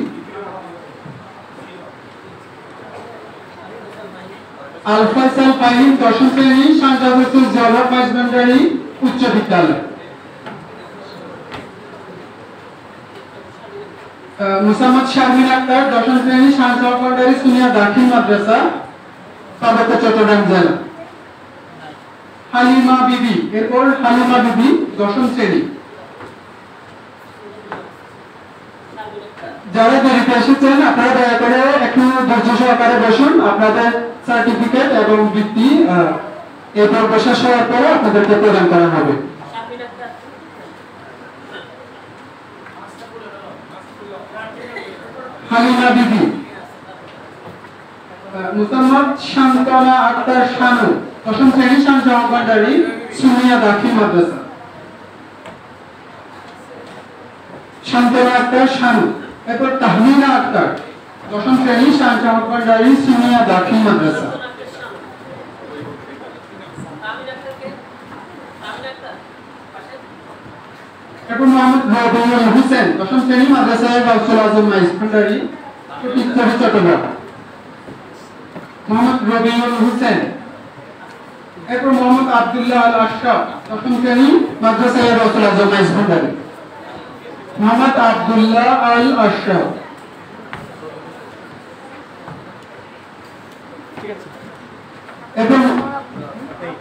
আল ফয়সাল ফাহিম দশম শ্রেণী শাহনশাহ জিয়াউল হক মাইজ ভান্ডারী উচ্চ বিদ্যালয়। মুসাম্মদ শারমিন আক্তার দশম শ্রেণী শাহনশাহ হক ভান্ডারী সুনিয়া দাখিল মাদ্রাসা পার্বত্য চট্টগ্রাম জেলা। হালিমা বিবি। এরপর হালিমা বিবি দশম শ্রেণী। যারা দেরিতে এসেছেন আপনারা দয়া করে একটু ধৈর্য সহকারে বসুন। আপনাদের সার্টিফিকেট এবং বৃত্তি এই পর্ব শেষ হওয়ার পরে আপনাদেরকে প্রদান করা হবে। হালিমা বিবি। মুসাম্মদ শান্তনা আক্তার শানু দশম শ্রেণী শাহনশাহ হক ভান্ডারী সুনিয়া দাখিল মাদ্রাসা। শান্তনা আক্তার শানু। এরপর তাহমিনা আক্তার দশম শ্রেণী শাহনশাহ হক ভান্ডারী সুনিয়া দাখিল মাদ্রাসা। এরপর মোহাম্মদ রবিউল হোসেন দশম শ্রেণী মাদ্রাসা গাউসুল আজম হাই সেকেন্ডারি ফটিকছড়ি চট্টগ্রাম। মোহাম্মদ রবিউল হোসেন। এরপর মোহাম্মদ আব্দুল্লাহ আল আশরাফ দশম শ্রেণী মাদ্রাসা গাউসুল আজম হাই সেকেন্ডারি। মোহাম্মদ আব্দুল্লাহ আল আশরাফ। এবং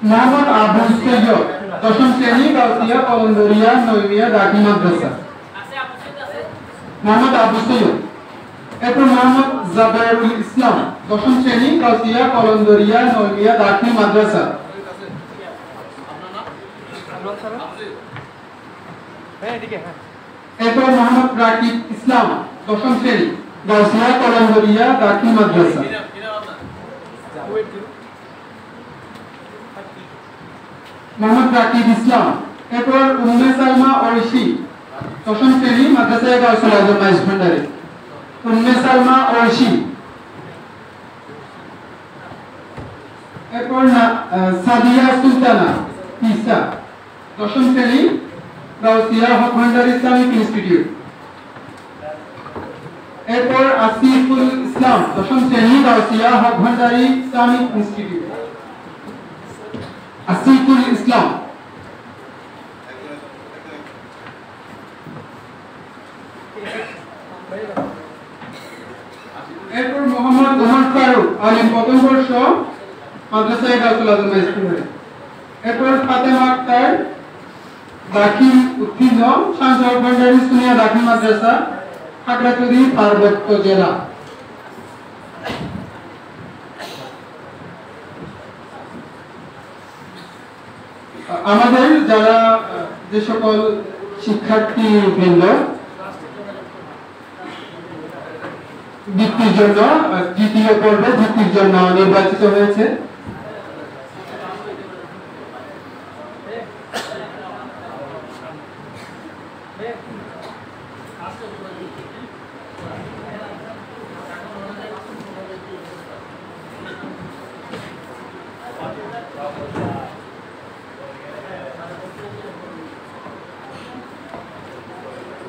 মোহাম্মদ আবু সৈয়দ দশম শ্রেণী গাউসিয়া কলমদরিয়া নাউমিয়া দাখিল মাদ্রাসা। মোহাম্মদ আবু সৈয়দ। এরপর মোহাম্মদ জাবেরুল ইসলাম, দশম শ্রেণী, কাউসিয়া কলন্দরিয়া নওমিয়া দাখিল মাদ্রাসা। এরপর মোহাম্মদ রাকিব ইসলাম, দশম শ্রেণী, কাউসিয়া কলন্দরিয়া দাখিল মাদ্রাসা। মোহাম্মদ রাকিব ইসলাম। এরপর উম্মে সালমা ঐশী, দশম শ্রেণী, মাদ্রাসায়ে গাউসুল আজম মাইজ ভান্ডারী। উম্মে সালমা ঐশী। এরপর সাদিয়া সুলতানা ঈসা, দশম শ্রেণী, গাউসিয়া হক ভান্ডারী ইসলামিক ইনস্টিটিউট। এরপর আসিফুল ইসলাম, দশম শ্রেণী, গাউসিয়া হক ভান্ডারী ইসলামিক ইনস্টিটিউট। আসিফুল ইসলাম। এরপর মোহাম্মদ ওমর ফারুক আলিম, প্রথম বর্ষ, মাদ্রাসায়ে গাউসুল আজম হাই স্কুল। এরপর ফাতেমা আক্তার দাখিল উত্তীর্ণ, শামসুল হক ভান্ডারী সুনিয়া দাখিল মাদ্রাসা, খাগড়াছড়ি, পার্বত্য জেলা। আমাদের যারা যে সকল শিক্ষার্থী বৃন্দ বৃত্তির জন্য তৃতীয় পর্বে বৃত্তির জন্য নির্বাচিত হয়েছে,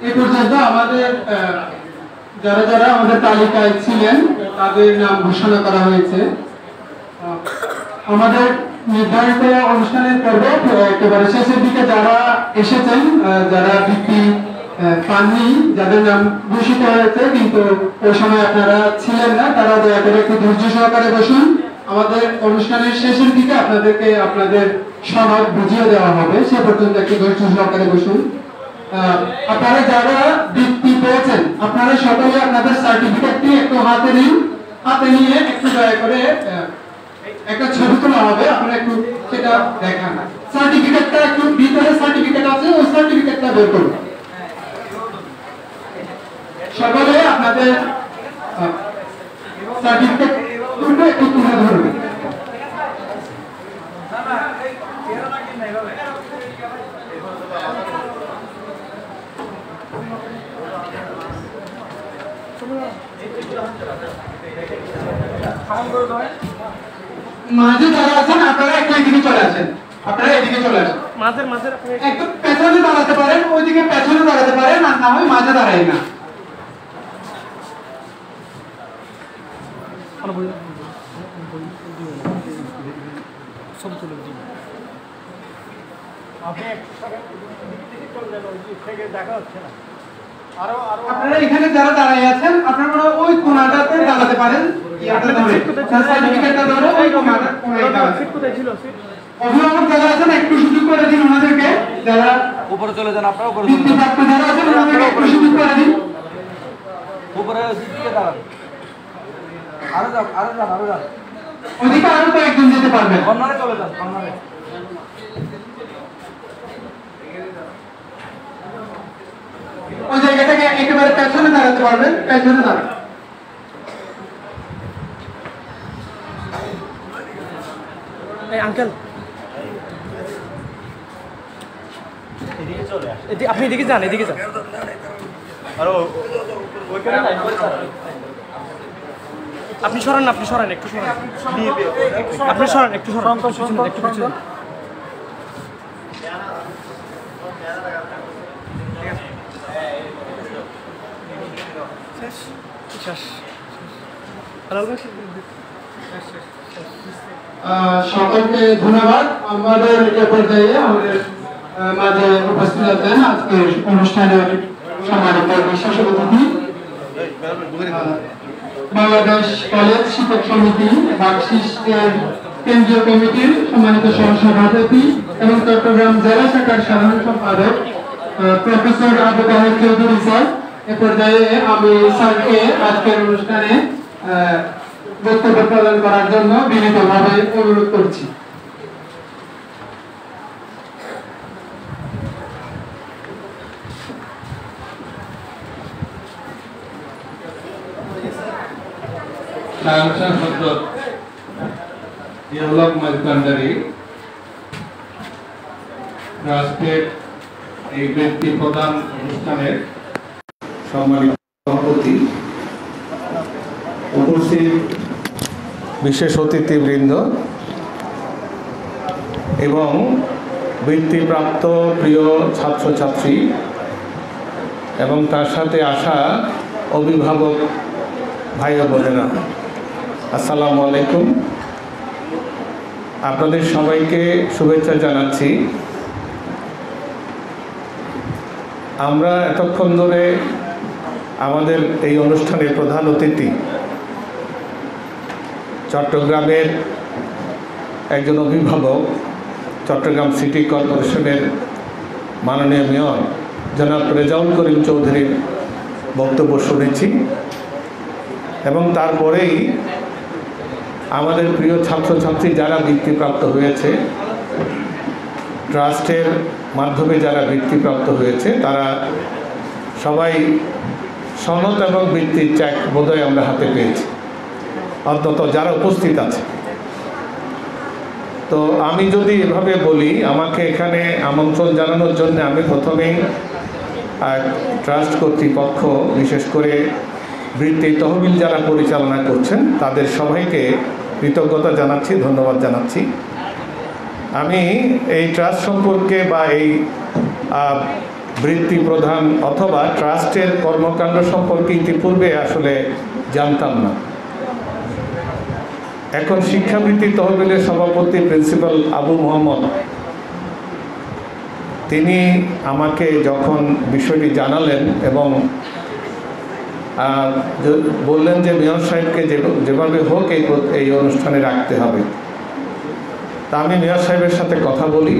এ পর্যন্ত আমাদের যারা যারা আমাদের তালিকায় ছিলেন তাদের নাম ঘোষণা করা হয়েছে। আমাদের নির্ধারিত অনুষ্ঠানের পর্বে একেবারে শেষের দিকে যারা এসেছেন, যারা বৃত্তি পাননি, যাদের নাম ঘোষিত হয়েছে কিন্তু ওই সময় আপনারা ছিলেন না, তারা দয়া করে একটু ধৈর্য সহকারে বসুন। আমাদের অনুষ্ঠানের শেষের দিকে আপনাদেরকে আপনাদের সনদ বুঝিয়ে দেওয়া হবে, সে পর্যন্ত একটু ধৈর্য সহকারে বসুন। আপনারা যারা বৃত্তি পেয়েছেন আপনারা সকলে আপনাদের সার্টিফিকেটটি একটু হাতে নিন, হাতে নিয়ে একটু দয়া করে একটা ছবি তোলা হবে, আপনারা একটু সেটা দেখান। সার্টিফিকেটটা একটু ভিতরে সার্টিফিকেট আছে, ওই সার্টিফিকেটটা বের করুন। সকলে আপনাদের সার্টিফিকেট একটু তুলে ধরবেন। মাঝে যারা আছেন আপনারা একটু এদিকে চলে আসেন, আপনারা এদিকে চলে আসেন। মাঝে একটু পেছনে দাঁড়াতে পারেন, ওইদিকে পেছনে দাঁড়াতে পারেন, আর না হয় মাঝে দাঁড়াই না। আপনারা এখানে যারা দাঁড়াই আছেন আপনারা ওই কোণাটাতে দাঁড়াতে পারেন, অভিভাবক যারা আছেন একটু সুযোগ করে দিন ওনাদেরকে, যারা উপরে চলে যান, আপনারা উপরে যারা আছেন ওনাদেরকে একটু সুযোগ করে দিন। উপরে দাঁড়ান, আরো যান, আরো যান, ওদিকে আরো কয়েকজন যেতে পারবেন। কর্নারে চলে যান, কর্নারে। ওই জায়গা থেকে একেবারে পেছনে দাঁড়াতে পারবেন, পেছনে দাঁড়ান। আঙ্কেল আপনি এদিকে যান, এদিকে যান। আপনি সরান, আপনি সরান, একটু সরান, আপনি সরান, একটু সরান, একটু পিছনে। সকলকে ধন্যবাদ। আমাদের এ পর্যায়ে আমাদের মাঝে উপস্থিত আছেন আজকের অনুষ্ঠানের সম্মানিত বিশেষ অতিথি বাংলাদেশ কলেজ শিক্ষক সমিতি বাকশিসের কেন্দ্রীয় কমিটির সম্মানিত সহসভাপতি এবং চট্টগ্রাম জেলা শাখার সাধারণ সম্পাদক প্রফেসর আবু তাহের চৌধুরী স্যার, এ পর্যায়ে আমি স্যারকে আজকের অনুষ্ঠানে বক্তব্য প্রদান করার জন্য বিনীতভাবে অনুরোধ করছি। রাষ্ট্রের এই ব্যক্তি প্রধান অনুষ্ঠানের সম্মানিত সভাপতি, উপস্থিত বিশেষ অতিথিবৃন্দ এবং বৃত্তিপ্রাপ্ত প্রিয় ছাত্রছাত্রী এবং তার সাথে আসা অভিভাবক ভাই ও বোনেরা, আসসালামু আলাইকুম। আপনাদের সবাইকে শুভেচ্ছা জানাচ্ছি। আমরা এতক্ষণ ধরে আমাদের এই অনুষ্ঠানের প্রধান অতিথি চট্টগ্রামের একজন অভিভাবক, চট্টগ্রাম সিটি কর্পোরেশনের মাননীয় মেয়র জনাব রেজাউল করিম চৌধুরীর বক্তব্য শুনেছি এবং তারপরেই আমাদের প্রিয় ছাত্রছাত্রী যারা বৃত্তিপ্রাপ্ত হয়েছে, ট্রাস্টের মাধ্যমে যারা বৃত্তিপ্রাপ্ত হয়েছে, তারা সবাই সনদ এবং বৃত্তির চেক বোধহয় আমরা হাতে পেয়েছি, অন্তত যারা উপস্থিত আছে। তো আমি যদি এভাবে বলি, আমাকে এখানে আমন্ত্রণ জানানোর জন্য আমি প্রথমেই ট্রাস্ট কর্তৃপক্ষ, বিশেষ করে বৃত্তি তহবিল যারা পরিচালনা করছেন, তাদের সবাইকে কৃতজ্ঞতা জানাচ্ছি, ধন্যবাদ জানাচ্ছি। আমি এই ট্রাস্ট সম্পর্কে বা এই বৃত্তি প্রদান অথবা ট্রাস্টের কর্মকাণ্ড সম্পর্কে ইতিপূর্বে আসলে জানতাম না। এখন শিক্ষাবৃত্তি তহবিলের সভাপতি প্রিন্সিপাল আবু মোহাম্মদ, তিনি আমাকে যখন বিষয়টি জানালেন এবং বললেন যে মেয়র সাহেবকে যেভাবে হোক এই অনুষ্ঠানে রাখতে হবে, তা আমি মেয়র সাহেবের সাথে কথা বলি।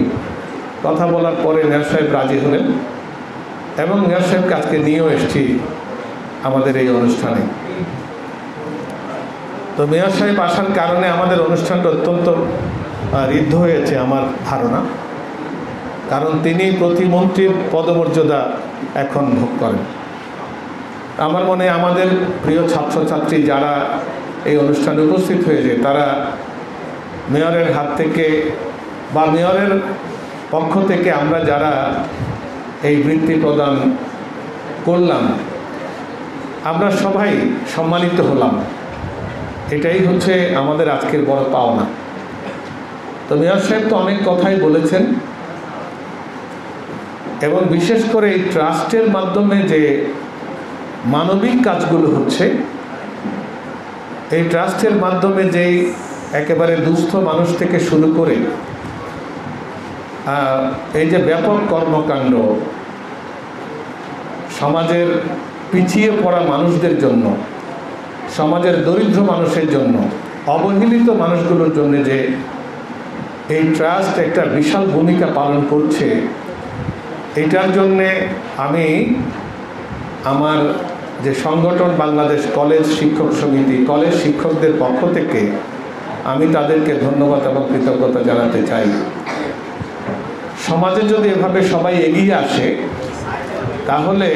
কথা বলার পরে মেয়র সাহেব রাজি হলেন এবং মেয়র সাহেবকে আজকে নিয়েও এসেছি আমাদের এই অনুষ্ঠানে। তো মেয়র সাহেব আসার কারণে আমাদের অনুষ্ঠানটা অত্যন্ত ঋদ্ধ হয়েছে আমার ধারণা, কারণ তিনি প্রতিমন্ত্রীর পদমর্যাদা এখন ভোগ করেন। আমার মনে আমাদের প্রিয় ছাত্রছাত্রী যারা এই অনুষ্ঠানে উপস্থিত হয়েছে, তারা মেয়রের হাত থেকে বা মেয়রের পক্ষ থেকে আমরা যারা এই বৃত্তি প্রদান করলাম, আমরা সবাই সম্মানিত হলাম। এটাই হচ্ছে আমাদের আজকের বড় পাওনা। তো মেয়র সাহেব তো অনেক কথাই বলেছেন এবং বিশেষ করে এই ট্রাস্টের মাধ্যমে যে মানবিক কাজগুলো হচ্ছে, এই ট্রাস্টের মাধ্যমে যেই একেবারে দুস্থ মানুষ থেকে শুরু করে এই যে ব্যাপক কর্মকাণ্ড সমাজের পিছিয়ে পড়া মানুষদের জন্য, সমাজের দরিদ্র মানুষের জন্য, অবহেলিত মানুষগুলোর জন্য যে এই ট্রাস্ট একটা বিশাল ভূমিকা পালন করছে, এটার জন্যে আমি আমার যে সংগঠন বাংলাদেশ কলেজ শিক্ষক সমিতি, কলেজ শিক্ষকদের পক্ষ থেকে আমি তাদেরকে ধন্যবাদ এবং কৃতজ্ঞতা জানাতে চাই। সমাজে যদি এভাবে সবাই এগিয়ে আসে, তাহলে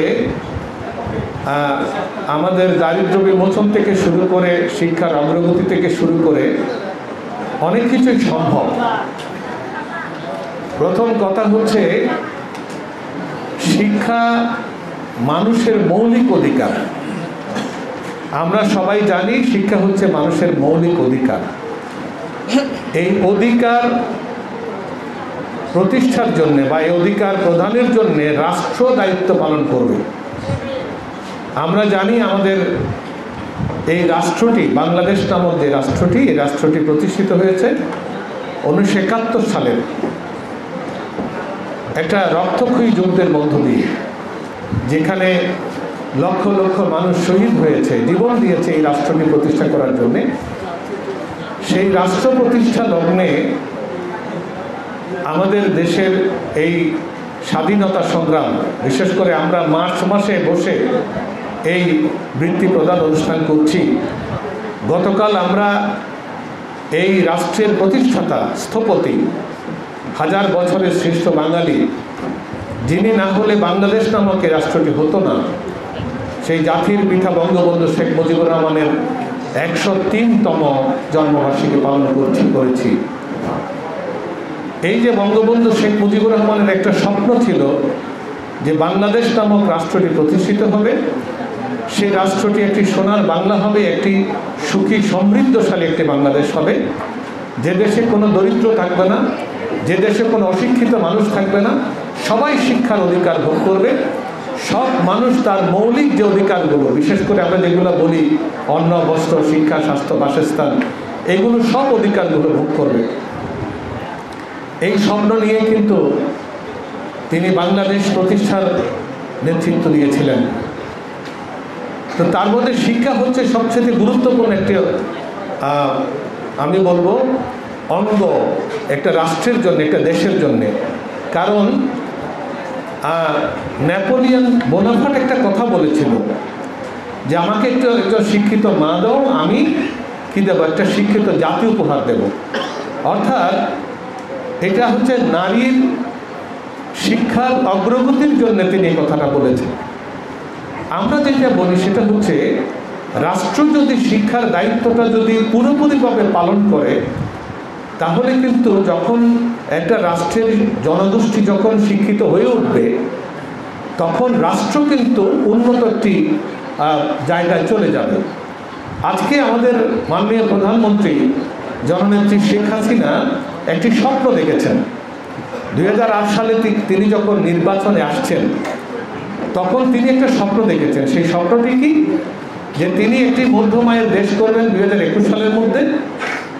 আমাদের দারিদ্র্য বিমোচন থেকে শুরু করে শিক্ষার অগ্রগতি থেকে শুরু করে অনেক কিছুই সম্ভব। প্রথম কথা হচ্ছে, শিক্ষা মানুষের মৌলিক অধিকার। আমরা সবাই জানি শিক্ষা হচ্ছে মানুষের মৌলিক অধিকার। এই অধিকার প্রতিষ্ঠার জন্য বা এই অধিকার প্রদানের জন্য রাষ্ট্র দায়িত্ব পালন করবে। আমরা জানি আমাদের এই রাষ্ট্রটি, বাংলাদেশ নামক যে রাষ্ট্রটি, এই রাষ্ট্রটি প্রতিষ্ঠিত হয়েছে 1971 সালের একটা রক্তক্ষয়ী যুদ্ধের মধ্য দিয়ে, যেখানে লক্ষ লক্ষ মানুষ শহীদ হয়েছে, জীবন দিয়েছে এই রাষ্ট্রটি প্রতিষ্ঠা করার জন্যে। সেই রাষ্ট্র প্রতিষ্ঠা লগ্নে আমাদের দেশের এই স্বাধীনতা সংগ্রাম, বিশেষ করে আমরা মার্চ মাসে বসে এই বৃত্তি প্রদান অনুষ্ঠান করছি। গতকাল আমরা এই রাষ্ট্রের প্রতিষ্ঠাতা স্থপতি, হাজার বছরের শ্রেষ্ঠ বাঙালি, যিনি না হলে বাংলাদেশ নামক এই রাষ্ট্রটি হতো না, সেই জাতির পিতা বঙ্গবন্ধু শেখ মুজিবুর রহমানের 103তম জন্মবার্ষিকী পালন করেছি। এই যে বঙ্গবন্ধু শেখ মুজিবুর রহমানের একটা স্বপ্ন ছিল যে বাংলাদেশ নামক রাষ্ট্রটি প্রতিষ্ঠিত হবে, সেই রাষ্ট্রটি একটি সোনার বাংলা হবে, একটি সুখী সমৃদ্ধশালী একটি বাংলাদেশ হবে, যে দেশে কোনো দরিদ্র থাকবে না, যে দেশে কোনো অশিক্ষিত মানুষ থাকবে না, সবাই শিক্ষার অধিকার ভোগ করবে, সব মানুষ তার মৌলিক যে অধিকারগুলো, বিশেষ করে আমরা যেগুলো বলি অন্ন, বস্ত্র, শিক্ষা, স্বাস্থ্য, বাসস্থান, এগুলো সব অধিকারগুলো ভোগ করবে। এই স্বপ্ন নিয়ে কিন্তু তিনি বাংলাদেশ প্রতিষ্ঠার নেতৃত্ব দিয়েছিলেন। তো তার মধ্যে শিক্ষা হচ্ছে সবচেয়ে গুরুত্বপূর্ণ একটি আমি বলবো অঙ্গ একটা রাষ্ট্রের জন্য, একটা দেশের জন্য। কারণ নেপোলিয়ন বোনাপার্ট একটা কথা বলেছিল যে আমাকে একজন শিক্ষিত মা দাও, আমি কি দেবো, একটা শিক্ষিত জাতি উপহার দেব। অর্থাৎ এটা হচ্ছে নারীর শিক্ষার অগ্রগতির জন্য তিনি এই কথাটা বলেছেন। আমরা যেটা বলি সেটা হচ্ছে রাষ্ট্র যদি শিক্ষার দায়িত্বটা যদি পুরোপুরিভাবে পালন করে, তাহলে কিন্তু যখন একটা রাষ্ট্রের জনগোষ্ঠী যখন শিক্ষিত হয়ে উঠবে, তখন রাষ্ট্র কিন্তু উন্নত একটি জায়গায় চলে যাবে। আজকে আমাদের মাননীয় প্রধানমন্ত্রী জননেত্রী শেখ হাসিনা একটি স্বপ্ন দেখেছেন। 2008 সালে তিনি যখন নির্বাচনে আসছেন, তখন তিনি একটা স্বপ্ন দেখেছেন। সেই স্বপ্নটি কি? যে তিনি একটি মধ্যম আয়ের দেশ করবেন 2021 সালের মধ্যে,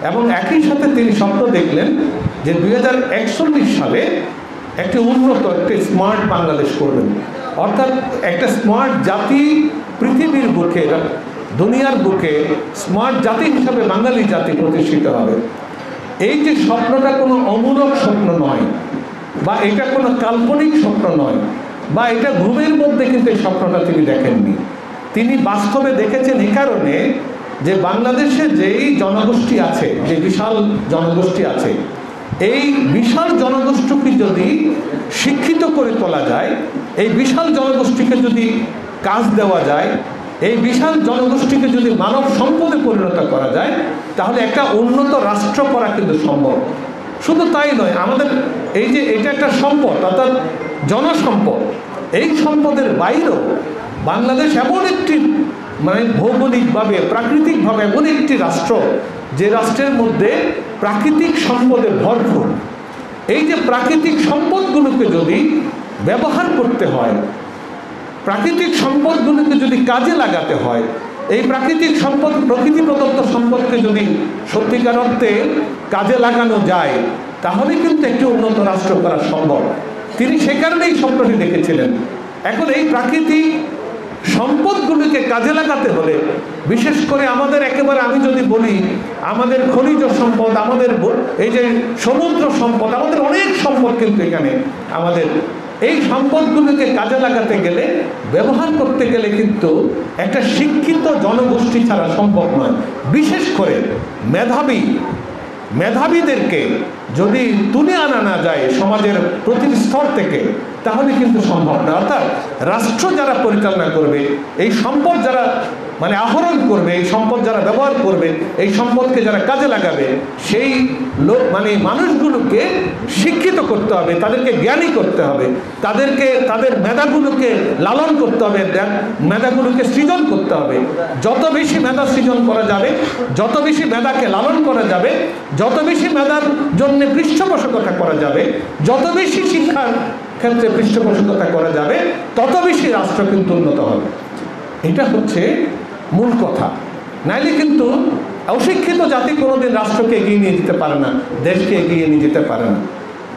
এবং একই সাথে তিনি স্বপ্ন দেখলেন যে 2041 সালে একটি উন্নত, একটি স্মার্ট বাংলাদেশ করবেন। অর্থাৎ একটা স্মার্ট জাতি পৃথিবীর বুকে, দুনিয়ার বুকে স্মার্ট জাতি হিসাবে বাঙালি জাতি প্রতিষ্ঠিত হবে। এই যে স্বপ্নটা কোনো অমূলক স্বপ্ন নয়, বা এটা কোনো কাল্পনিক স্বপ্ন নয়, বা এটা ঘুমের মধ্যে কিন্তু এই স্বপ্নটা তিনি দেখেননি। তিনি বাস্তবে দেখেছেন এই কারণে যে বাংলাদেশে যেই জনগোষ্ঠী আছে, যে বিশাল জনগোষ্ঠী আছে, এই বিশাল জনগোষ্ঠীকে যদি শিক্ষিত করে তোলা যায়, এই বিশাল জনগোষ্ঠীকে যদি কাজ দেওয়া যায়, এই বিশাল জনগোষ্ঠীকে যদি মানব সম্পদে পরিণত করা যায়, তাহলে একটা উন্নত রাষ্ট্র করা কিন্তু সম্ভব। শুধু তাই নয়, আমাদের এই যে এটা একটা সম্পদ, অর্থাৎ জনসম্পদ, এই সম্পদের বাইরেও বাংলাদেশ এমন একটি ভৌগোলিকভাবে, প্রাকৃতিকভাবে এমন একটি রাষ্ট্র, যে রাষ্ট্রের মধ্যে প্রাকৃতিক সম্পদে ভরপুর। এই যে প্রাকৃতিক সম্পদগুলোকে যদি ব্যবহার করতে হয়, প্রাকৃতিক সম্পদগুলোকে যদি কাজে লাগাতে হয়, এই প্রাকৃতিক সম্পদ, প্রকৃতি প্রদত্ত সম্পদকে যদি সত্যিকার অর্থে কাজে লাগানো যায়, তাহলে কিন্তু একটি উন্নত রাষ্ট্র করা সম্ভব। তিনি সে কারণেই স্বপ্নটি দেখেছিলেন। এখন এই প্রাকৃতিক সম্পদগুলিকে কাজে লাগাতে হলে, বিশেষ করে আমাদের একেবারে আমি যদি বলি, আমাদের খনিজ সম্পদ, আমাদের এই যে সমুদ্র সম্পদ, আমাদের অনেক সম্পদ কিন্তু এখানে আমাদের, এই সম্পদগুলিকে কাজে লাগাতে গেলে, ব্যবহার করতে গেলে কিন্তু একটা শিক্ষিত জনগোষ্ঠী ছাড়া সম্ভব নয়। বিশেষ করে মেধাবীদেরকে যদি তুলে আনা না যায় সমাজের প্রতিটি স্তর থেকে, তাহলে কিন্তু সম্ভব না। অর্থাৎ রাষ্ট্র যারা পরিচালনা করবে, এই সম্পদ যারা আহরণ করবে, এই সম্পদ যারা ব্যবহার করবে, এই সম্পদকে যারা কাজে লাগাবে, সেই লোক মানুষগুলোকে শিক্ষিত করতে হবে, তাদেরকে জ্ঞানী করতে হবে, তাদের মেধাগুলোকে লালন করতে হবে, মেধাগুলোকে সৃজন করতে হবে। যত বেশি মেধা সৃজন করা যাবে, যত বেশি মেধাকে লালন করা যাবে, যত বেশি মেধার জন্য পৃষ্ঠপোষকতা করা যাবে, যত বেশি শিক্ষার ক্ষেত্রে পৃষ্ঠপোষকতা করা যাবে, তত বেশি রাষ্ট্র কিন্তু উন্নত হবে। এটা হচ্ছে মূল কথা। নাইলে কিন্তু অশিক্ষিত জাতি কোনোদিন রাষ্ট্রকে এগিয়ে নিয়ে যেতে পারে না, দেশকে এগিয়ে নিয়ে যেতে পারে না।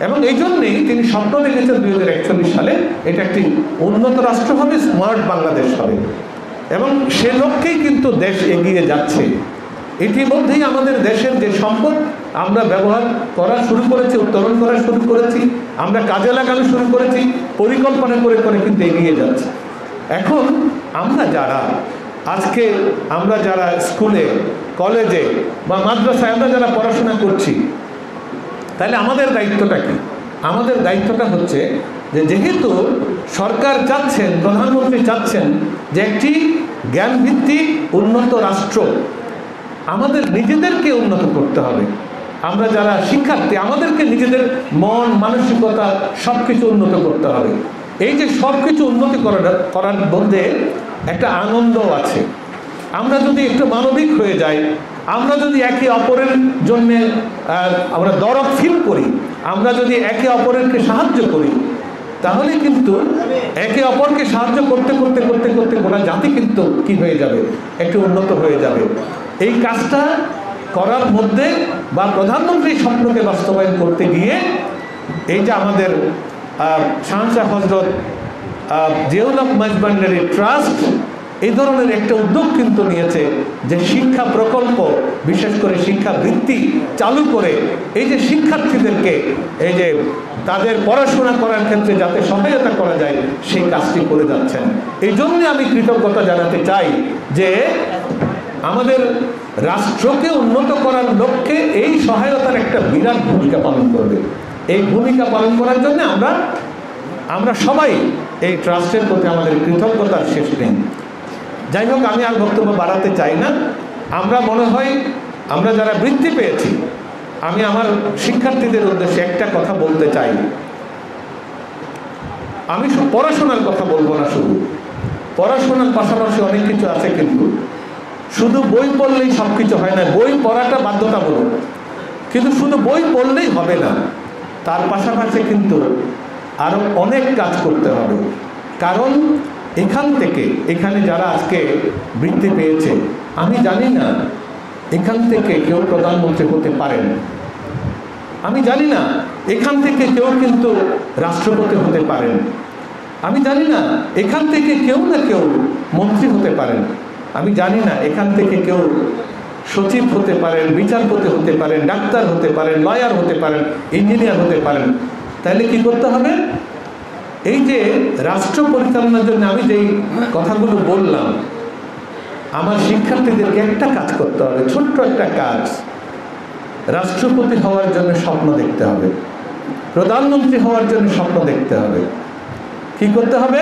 এবং এই জন্যেই তিনি স্বপ্ন দেখেছেন 2041 সালে এটা একটি উন্নত রাষ্ট্র হবে, স্মার্ট বাংলাদেশ হবে, এবং সে লক্ষ্যেই কিন্তু দেশ এগিয়ে যাচ্ছে। ইতিমধ্যেই আমাদের দেশের যে সম্পদ, আমরা ব্যবহার করা শুরু করেছি, উত্তোলন করা শুরু করেছি, আমরা কাজে লাগানো শুরু করেছি, পরিকল্পনা করে করে কিন্তু এগিয়ে যাচ্ছে। এখন আমরা যারা স্কুলে, কলেজে বা মাদ্রাসায় আমরা যারা পড়াশোনা করছি, তাহলে আমাদের দায়িত্বটা কি? আমাদের দায়িত্বটা হচ্ছে যে যেহেতু সরকার চাচ্ছেন, প্রধানমন্ত্রী চাচ্ছেন যে একটি জ্ঞানভিত্তিক উন্নত রাষ্ট্র, আমাদের নিজেদেরকে উন্নত করতে হবে। আমরা যারা শিক্ষার্থী, আমাদেরকে নিজেদের মন, মানসিকতা সব কিছু উন্নত করতে হবে। এই যে সব কিছু উন্নতি করার মধ্যে একটা আনন্দ আছে। আমরা যদি একটু মানবিক হয়ে যাই, আমরা যদি একে অপরের জন্যে আমরা দরদ ফিল করি, আমরা যদি একে অপরকে সাহায্য করি, তাহলে কিন্তু একে অপরকে সাহায্য করতে করতে করতে করতে গোটা জাতি কিন্তু কি হয়ে যাবে, একটু উন্নত হয়ে যাবে। এই কাজটা করার মধ্যে বা প্রধানমন্ত্রীর স্বপ্নকে বাস্তবায়ন করতে গিয়ে এই যে আমাদের শাহজাহান হযরত জিয়াউল হক মাইজভান্ডারী ট্রাস্ট এই ধরনের একটা উদ্যোগ কিন্তু নিয়েছে যে শিক্ষা প্রকল্প, বিশেষ করে শিক্ষা বৃত্তি চালু করে এই যে শিক্ষার্থীদেরকে এই যে তাদের পড়াশোনা করার ক্ষেত্রে যাতে সহায়তা করা যায় সেই কাজটি করে যাচ্ছেন। এই জন্যে আমি কৃতজ্ঞতা জানাতে চাই যে আমাদের রাষ্ট্রকে উন্নত করার লক্ষ্যে এই সহায়তার একটা বিরাট ভূমিকা পালন করবে। এই ভূমিকা পালন করার জন্য আমরা সবাই এই ট্রাস্টের প্রতি আমাদের কৃতজ্ঞতার শেষ নেই। যাই হোক, আমি আর বক্তব্য বাড়াতে চাই না। আমরা মনে হয় আমরা যারা বৃত্তি পেয়েছি, আমি আমার শিক্ষার্থীদের উদ্দেশ্যে একটা কথা বলতে চাই। আমি পড়াশোনার কথা বলবো না, শুধু পড়াশোনার পাশাপাশি অনেক কিছু আছে, কিন্তু শুধু বই পড়লেই সব কিছু হয় না। বই পড়াটা বাধ্যতামূলক, কিন্তু শুধু বই পড়লেই হবে না, তার পাশাপাশি কিন্তু আরও অনেক কাজ করতে হবে। কারণ এখানে যারা আজকে বৃত্তি পেয়েছে, আমি জানি না এখান থেকে কেউ প্রধানমন্ত্রী হতে পারেন, আমি জানি না এখান থেকে কেউ কিন্তু রাষ্ট্রপতি হতে পারেন, আমি জানি না এখান থেকে কেউ না কেউ মন্ত্রী হতে পারেন, আমি জানি না এখান থেকে কেউ সচিব হতে পারেন, বিচারপতি হতে পারেন, ডাক্তার হতে পারেন, লয়ার হতে পারেন, ইঞ্জিনিয়ার হতে পারেন। তাহলে কি করতে হবে? এই যে রাষ্ট্র পরিচালনার জন্য আমি যেই কথাগুলো বললাম, আমার শিক্ষার্থীদেরকে একটা কাজ করতে হবে, ছোট্ট একটা কাজ। রাষ্ট্রপতি হওয়ার জন্য স্বপ্ন দেখতে হবে, প্রধানমন্ত্রী হওয়ার জন্য স্বপ্ন দেখতে হবে। কি করতে হবে?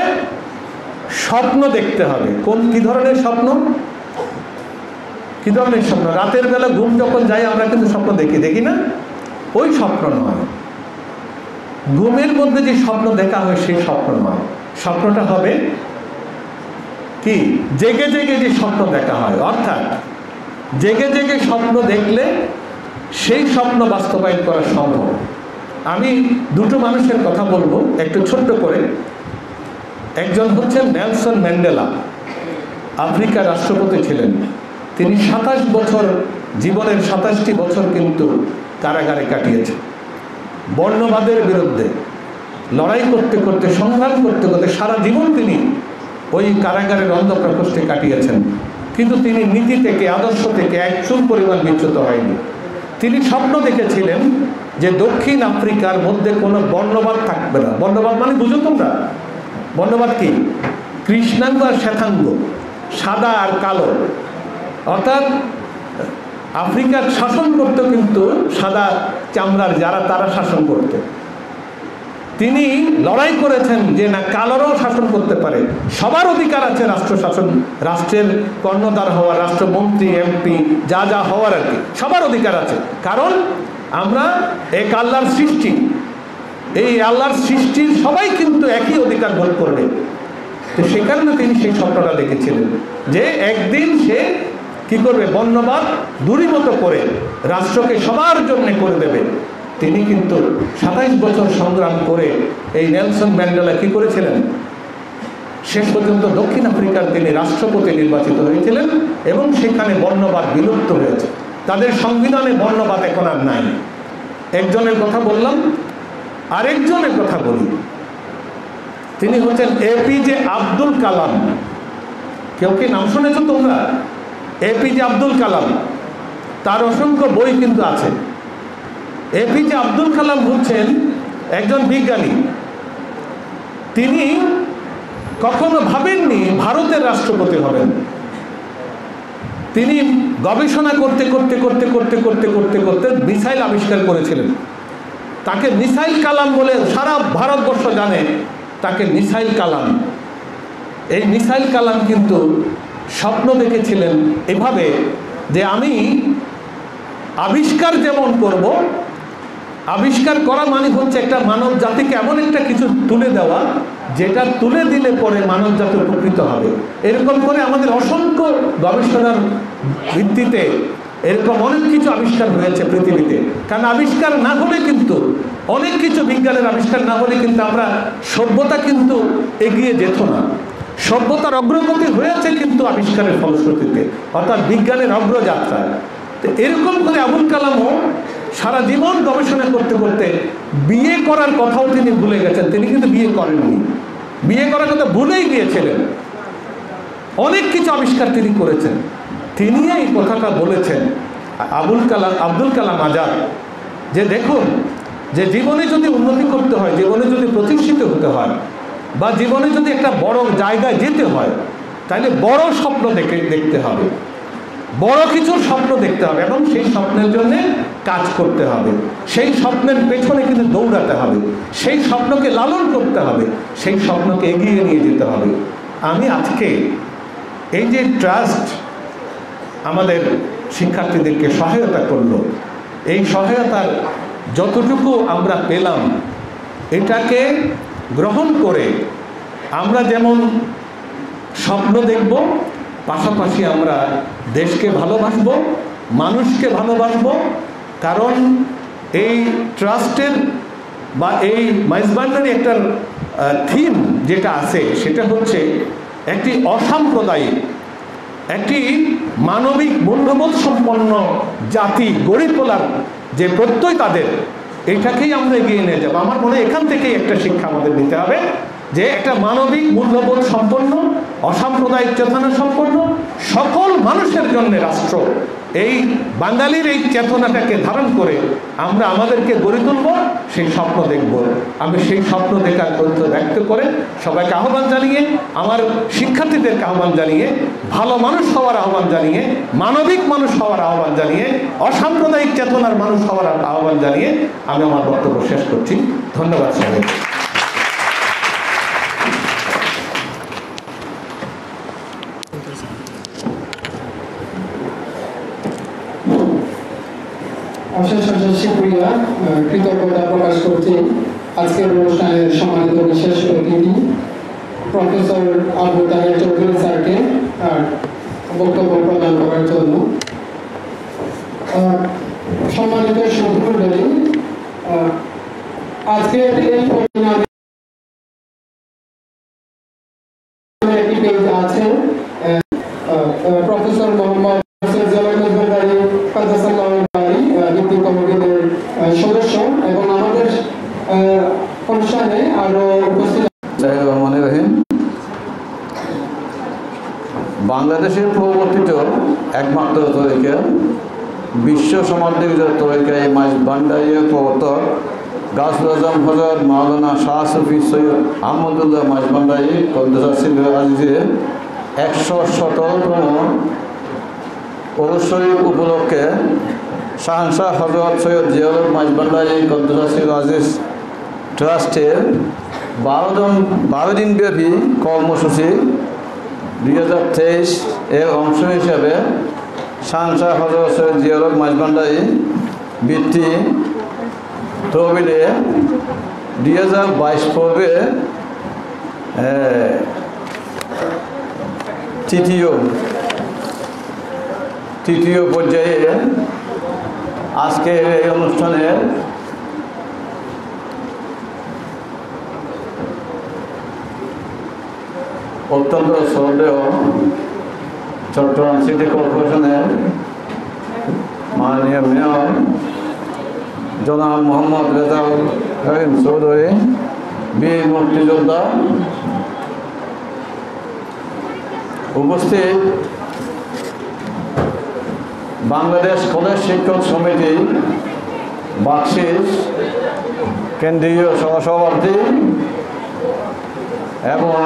স্বপ্ন দেখতে হবে। কি ধরনের স্বপ্ন? কি ধরনের স্বপ্ন? রাতের বেলা ঘুম যখন যাই আমরা কিন্তু স্বপ্ন দেখি না? ওই স্বপ্ন নয়। ঘুমের মধ্যে যে স্বপ্ন দেখা হয় সেই স্বপ্ন নয়। স্বপ্নটা হবে কি? জেগে জেগে যে স্বপ্ন দেখা হয়, অর্থাৎ জেগে জেগে স্বপ্ন দেখলে সেই স্বপ্ন বাস্তবায়ন করা সম্ভব। আমি দুটো মানুষের কথা বলবো একটু ছোট্ট করে। একজন হচ্ছেন নেলসন ম্যান্ডেলা, আফ্রিকার রাষ্ট্রপতি ছিলেন। তিনি 27 বছর, জীবনের 27টি বছর কিন্তু কারাগারে কাটিয়েছেন। বর্ণবাদের বিরুদ্ধে লড়াই করতে করতে, সংগ্রাম করতে করতে সারা জীবন তিনি ওই কারাগারের অন্ধ প্রকোষ্ঠে কাটিয়েছেন। কিন্তু তিনি নীতি থেকে, আদর্শ থেকে এক চুল পরিমাণ বিচ্যুত হয়নি। তিনি স্বপ্ন দেখেছিলেন যে দক্ষিণ আফ্রিকার মধ্যে কোনো বর্ণবাদ থাকবে না। বর্ণবাদ মানে বুঝো তোমরা? বর্ণবাদ কি? কৃষ্ণাঙ্গ আর শ্বেতাঙ্গ, সাদা আর কালো। অর্থাৎ আফ্রিকার শাসন করতে কিন্তু সাদা চামড়ার যারা, তারা শাসন করত। তিনি লড়াই করেছেন যে না, কালোরাও শাসন করতে পারে, সবার অধিকার আছে রাষ্ট্র শাসন, রাষ্ট্রের কর্ণধার হওয়ার, রাষ্ট্রমন্ত্রী, এমপি, যা যা হওয়ার আর কি, সবার অধিকার আছে। কারণ আমরা এক আল্লাহর সৃষ্টি, এই আল্লাহর সৃষ্টির সবাই কিন্তু একই অধিকার ভোগ করবে। তো সে কারণে তিনি সেই স্বপ্নটা দেখেছিলেন যে একদিন সে কি করবে? বর্ণবাদ দূরীভূত করে রাষ্ট্রকে সবার জন্য করে দেবে। তিনি কিন্তু 27 বছর সংগ্রাম করে এই নেলসন ম্যান্ডেলা কি করেছিলেন? শেষ পর্যন্ত দক্ষিণ আফ্রিকার তিনি রাষ্ট্রপতি নির্বাচিত হয়েছিলেন এবং সেখানে বর্ণবাদ বিলুপ্ত হয়েছে। তাদের সংবিধানে বর্ণবাদ এখন আর নাই। একজনের কথা বললাম, আরেকজনের কথা বলি। তিনি হচ্ছেন এপিজে আব্দুল কালাম। কেউ কি নাম শুনেছো তোমরা? এপিজে আব্দুল কালাম। তার অসংখ্য বই কিন্তু আছে। এপিজে আব্দুল কালাম হচ্ছেন একজন বিজ্ঞানী। তিনি কখনো ভাবেননি ভারতের রাষ্ট্রপতি হবেন। তিনি গবেষণা করতে করতে করতে করতে করতে করতে করতে মিসাইল আবিষ্কার করেছিলেন। তাকে মিসাইল কালাম বলে সারা ভারতবর্ষ জানে, তাকে মিসাইল কালাম। এই মিসাইল কালাম কিন্তু স্বপ্ন দেখেছিলেন এভাবে যে আমি আবিষ্কার যেমন করব, আবিষ্কার করা মানে হচ্ছে একটা মানব জাতিকে এমন একটা কিছু তুলে দেওয়া যেটা তুলে দিলে পরে মানব জাতি উপকৃত হবে। এরকম করে আমাদের অসংখ্য গবেষণার ভিত্তিতে এরকম অনেক কিছু আবিষ্কার হয়েছে পৃথিবীতে। কারণ আবিষ্কার না হলে কিন্তু, অনেক কিছু বিজ্ঞানের আবিষ্কার না হলে কিন্তু আমরা সভ্যতা কিন্তু এগিয়ে যেত না। সভ্যতার অগ্রগতি হয়েছে কিন্তু আবিষ্কারের ফলশ্রুতিতে, অর্থাৎ বিজ্ঞানের অগ্রযাত্রায়। তো এরকম করে আবুল কালামও সারা জীবন গবেষণা করতে করতে বিয়ে করার কথাও তিনি ভুলে গেছেন। তিনি কিন্তু বিয়ে করেননি, বিয়ে করার কথা ভুলেই গিয়েছিলেন। অনেক কিছু আবিষ্কার তিনি করেছেন। তিনি এই কথাটা বলেছেন আব্দুল কালাম আজাদ, যে দেখুন, যে জীবনে যদি উন্নতি করতে হয়, জীবনে যদি প্রতিষ্ঠিত হতে হয়, বা জীবনে যদি একটা বড় জায়গায় যেতে হয়, তাহলে বড় স্বপ্ন দেখতে হবে, বড় কিছুর স্বপ্ন দেখতে হবে এবং সেই স্বপ্নের জন্য কাজ করতে হবে। সেই স্বপ্নের পেছনে কিন্তু দৌড়াতে হবে, সেই স্বপ্নকে লালন করতে হবে, সেই স্বপ্নকে এগিয়ে নিয়ে যেতে হবে। আমি আজকে এই যে ট্রাস্ট আমাদের শিক্ষার্থীদেরকে সহায়তা করলো, এই সহায়তার যতটুকু আমরা পেলাম এটাকে গ্রহণ করে আমরা যেমন স্বপ্ন দেখব, পাশাপাশি আমরা দেশকে ভালোবাসব, মানুষকে ভালোবাসব। কারণ এই ট্রাস্টের বা এই মাইজভান্ডারি একটা থিম যেটা আছে সেটা হচ্ছে একটি অসাম্প্রদায়িক, একটি মানবিক মূল্যবোধ সম্পন্ন জাতি গড়ে তোলার যে প্রত্যয় তাদের, এটাকেই আমরা এগিয়ে নিয়ে যাবো। আমার মনে হয় এখান থেকেই একটা শিক্ষা আমাদের নিতে হবে, যে একটা মানবিক মূল্যবোধ সম্পন্ন, অসাম্প্রদায়িক চেতনা সম্পন্ন, সকল মানুষের জন্য রাষ্ট্র, এই বাঙালির এই চেতনাটাকে ধারণ করে আমরা আমাদেরকে গড়ে তুলব, সেই স্বপ্ন দেখব। আমি সেই স্বপ্ন দেখার তথ্য ব্যক্ত করে সবাইকে আহ্বান জানিয়ে, আমার শিক্ষার্থীদেরকে আহ্বান জানিয়ে, ভালো মানুষ হওয়ার আহ্বান জানিয়ে, মানবিক মানুষ হওয়ার আহ্বান জানিয়ে, অসাম্প্রদায়িক চেতনার মানুষ হওয়ার আহ্বান জানিয়ে আমি আমার বক্তব্য শেষ করছি। ধন্যবাদ সবাই। অশেষ অশেষ শুকরিয়া, কৃতজ্ঞতা প্রকাশ করছি আজকের অনুষ্ঠানের সম্মানিত বিশেষ অতিথি প্রফেসর আবু তাহের চৌধুরী স্যারকে বক্তব্য প্রদান করার জন্য। সম্মানিত সহমণ্ডলী, আজকের এই একটি পেজ আছে প্রফেসর মোহাম্মদ নীতি কমিটির সদস্য এবং আমাদের অনুষ্ঠানে আরো উপস্থিত। বাংলাদেশের প্রবর্তিত একমাত্র তরিকা, বিশ্ব সমাদৃত তরিকা এই মাইজভান্ডারির প্রবর্তক গাছুল আজম হযরত মাওলানা শাহ সুফি সৈয়দ আহমদুল্লাহ মাইজভান্ডারি আজিজের 117তম অবসরী উপলক্ষে শাহনশাহ হযরত সৈয়দ জিয়াউল মাইজভান্ডারি কদ্দুসাসিল আজিজ ট্রাস্টের 12 দিনব্যাপী কর্মসূচি 2023 এর অংশ হিসাবে শাহনশাহ হযরত সৈয়দ জিয়াউল মাইজভান্ডারি বৃত্তি তহবিলে 2022 পর্বে তৃতীয় পর্যায়ে আজকে এই অনুষ্ঠানে অত্যন্ত শ্রদ্ধেয় চট্টগ্রাম সিটি কর্পোরেশনের মাননীয় মেয়র জনাব মোহাম্মদ রেজাউল করিম চৌধুরী, বীর মুক্তিযোদ্ধা, উপস্থিত বাংলাদেশ কলেজ শিক্ষক সমিতি বাকশিস কেন্দ্রীয় সহসভাপতি এবং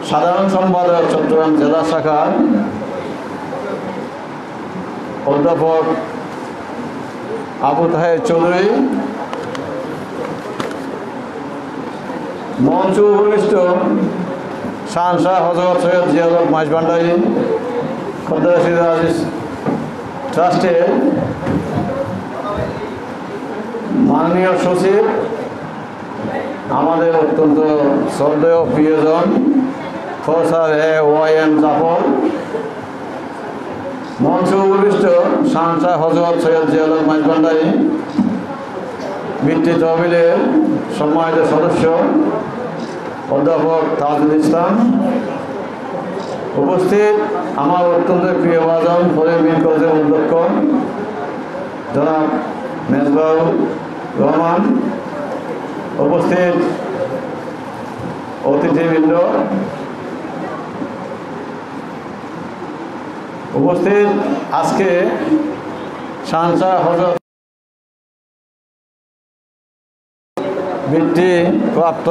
সাধারণ সম্পাদক চট্টগ্রাম জেলা শাখার অধ্যাপক আবু তাহের চৌধুরী, মঞ্চ উপবিষ্ট শাহনশাহ হযরত সৈয়দ জিয়াউল হক মাইজভান্ডারী কদ্দাসির আজিজ ট্রাস্টের মাননীয় সচিব, আমাদের অত্যন্ত শ্রদ্ধেয় প্রিয়জন প্রফেসর AYM জাফর, মঞ্চ উপবিষ্ট শাহনশাহ হযরত সৈয়দ জিয়াউল হক মাইজভান্ডারী বৃত্তি তহবিলের সম্মানিত সদস্য অধ্যাপক তাজুল ইসলাম, উপস্থিত আমার অত্যন্ত প্রিয় ভাজন ফরিদ মির কলেজের অধ্যক্ষ জনাব মেজবাউর রহমান, উপস্থিত অতিথিবৃন্দ, উপস্থিত আজকে শাহনশাহ হযরত বৃত্তি প্রাপ্ত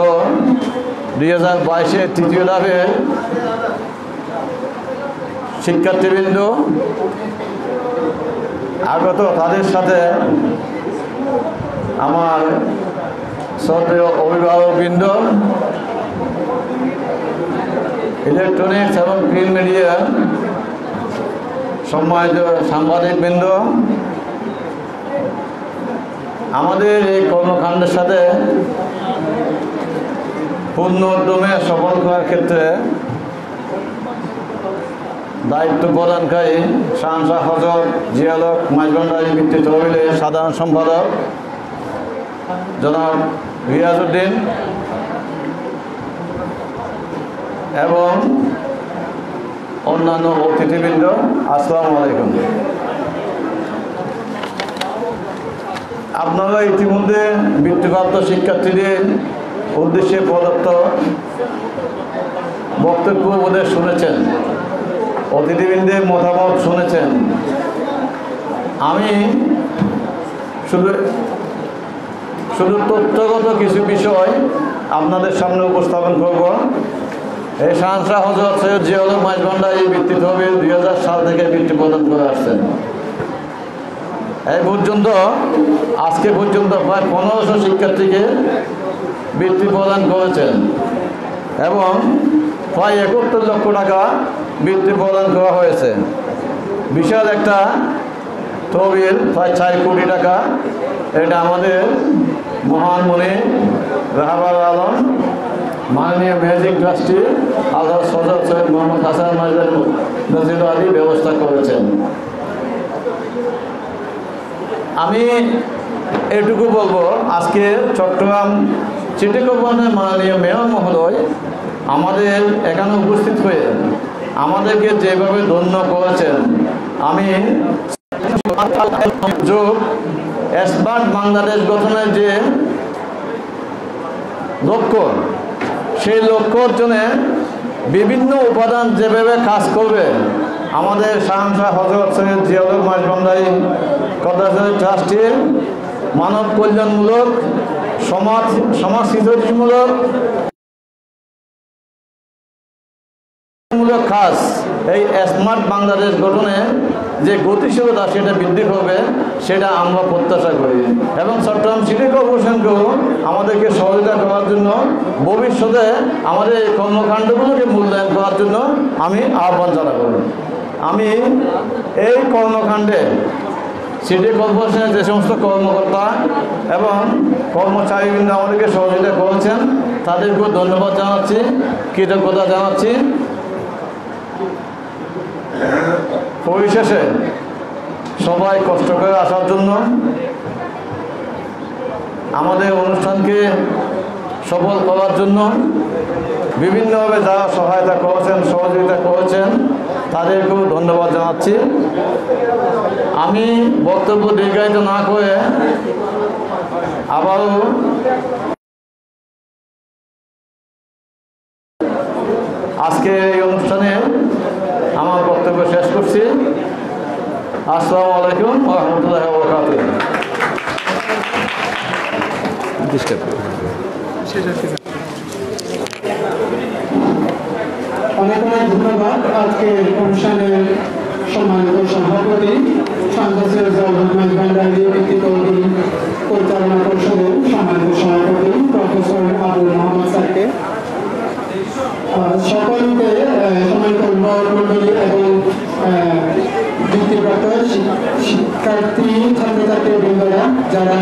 2022-এর তৃতীয় ধাপের শিক্ষার্থীবৃন্দ, আগত তাদের সাথে আমার শ্রদ্ধেয় অভিভাবকবৃন্দ, ইলেকট্রনিক্স এবং প্রিন্ট মিডিয়া সম্মানিত সাংবাদিকবৃন্দ, আমাদের এই কর্মকাণ্ডের সাথে পূর্ণ উদ্যমে সফল করার ক্ষেত্রে দায়িত্ব প্রদানকারী শাহনশাহ হযরত জিয়াউল হক মাইজভান্ডারী বৃত্তি তহবিলের সাধারণ সম্পাদক জনাব রিয়াজউদ্দিন এবং অন্যান্য অতিথিবৃন্দ, আসসালামু আলাইকুম। আপনারা ইতিমধ্যে বৃত্তিপ্রাপ্ত শিক্ষার্থীদের উদ্দেশ্যে প্রদত্ত বক্তব্য বোধহয় শুনেছেন, অতিথিবৃন্দের মতামত শুনেছেন। আমি শুধু তথ্যগত কিছু বিষয় আপনাদের সামনে উপস্থাপন করব। এই শাহনশাহ হযরত সৈয়দ জিয়াউল হক মাইজভান্ডারী বৃত্তি তহবিল 2000 সাল থেকে বৃত্তি প্রদান করে আসছেন। এই পর্যন্ত আজকে পর্যন্ত প্রায় 1500 শিক্ষার্থীকে বৃত্তি প্রদান করেছেন এবং প্রায় 71 লক্ষ টাকা বৃত্তি প্রদান করা হয়েছে। বিশাল একটা তহবিল, প্রায় 4 কোটি টাকা। এটা আমাদের মহান মনে রাহবার আলম মাননীয় ম্যানেজিং ট্রাস্টি আলহাজ হযরত সৈয়দ মোহাম্মদ হাসান নজির আলী ব্যবস্থা করেছেন। আমি এটুকু বলবো, আজকে চট্টগ্রাম সিটি কর্পোরেশনের মাননীয় মেয়র মহোদয় আমাদের এখানে উপস্থিত হয়ে আমাদেরকে যেভাবে ধন্য করেছেন, আমি স্মার্ট বাংলাদেশ গঠনের যে লক্ষ্য, সেই লক্ষ্য অর্জনে বিভিন্ন উপাদান যেভাবে কাজ করবে, আমাদের শাহনশাহ হযরত সৈয়দ জিয়াউল হক মাইজভান্ডারী কদ্দাসির ট্রাস্টের মানব কল্যাণমূলক, সমাজ সৃজনমূলক কাজ, এই স্মার্ট বাংলাদেশ গঠনে যে গতিশীলতা সেটা বৃদ্ধি করবে, সেটা আমরা প্রত্যাশা করি এবং চট্টগ্রাম সিটি কর্পোরেশনকেও আমাদেরকে সহযোগিতা করার জন্য, ভবিষ্যতে আমাদের এই কর্মকাণ্ডগুলোকে মূল্যায়ন করার জন্য আমি আহ্বান জানাবো। আমি এই কর্মকাণ্ডে সিটি কর্পোরেশনের যে সমস্ত কর্মকর্তা এবং কর্মচারীবৃন্দ আমাদেরকে সহযোগিতা করেছেন, তাদেরকেও ধন্যবাদ জানাচ্ছি, কৃতজ্ঞতা জানাচ্ছি। পরিশেষে সবাই কষ্ট করে আসার জন্য, আমাদের অনুষ্ঠানকে সফল করার জন্য বিভিন্নভাবে যারা সহায়তা করেছেন, সহযোগিতা করেছেন, তাদেরকেও ধন্যবাদ জানাচ্ছি। আমি বক্তব্য দীর্ঘায়িত না করে আবারও আজকে এই অনুষ্ঠানে আমার বক্তব্য শেষ করছি। আসসালামু আলাইকুম ওয়া রাহমাতুল্লাহি ওয়া বারাকাতুহু। অনেক অনেক ধন্যবাদ আজকের অনুষ্ঠানের সম্মানিত সভাপতি পরিচালনা পরিষদের সম্মানিত সভাপতি প্রফেসর আবুল মোহাম্মদ স্যারকে, সকলকে সম্মানিত অভিভাবক মন্ডলী এবং বৃত্তিপ্রাপ্ত শিক্ষার্থী ছাত্রছাত্রী বৃন্দরা যারা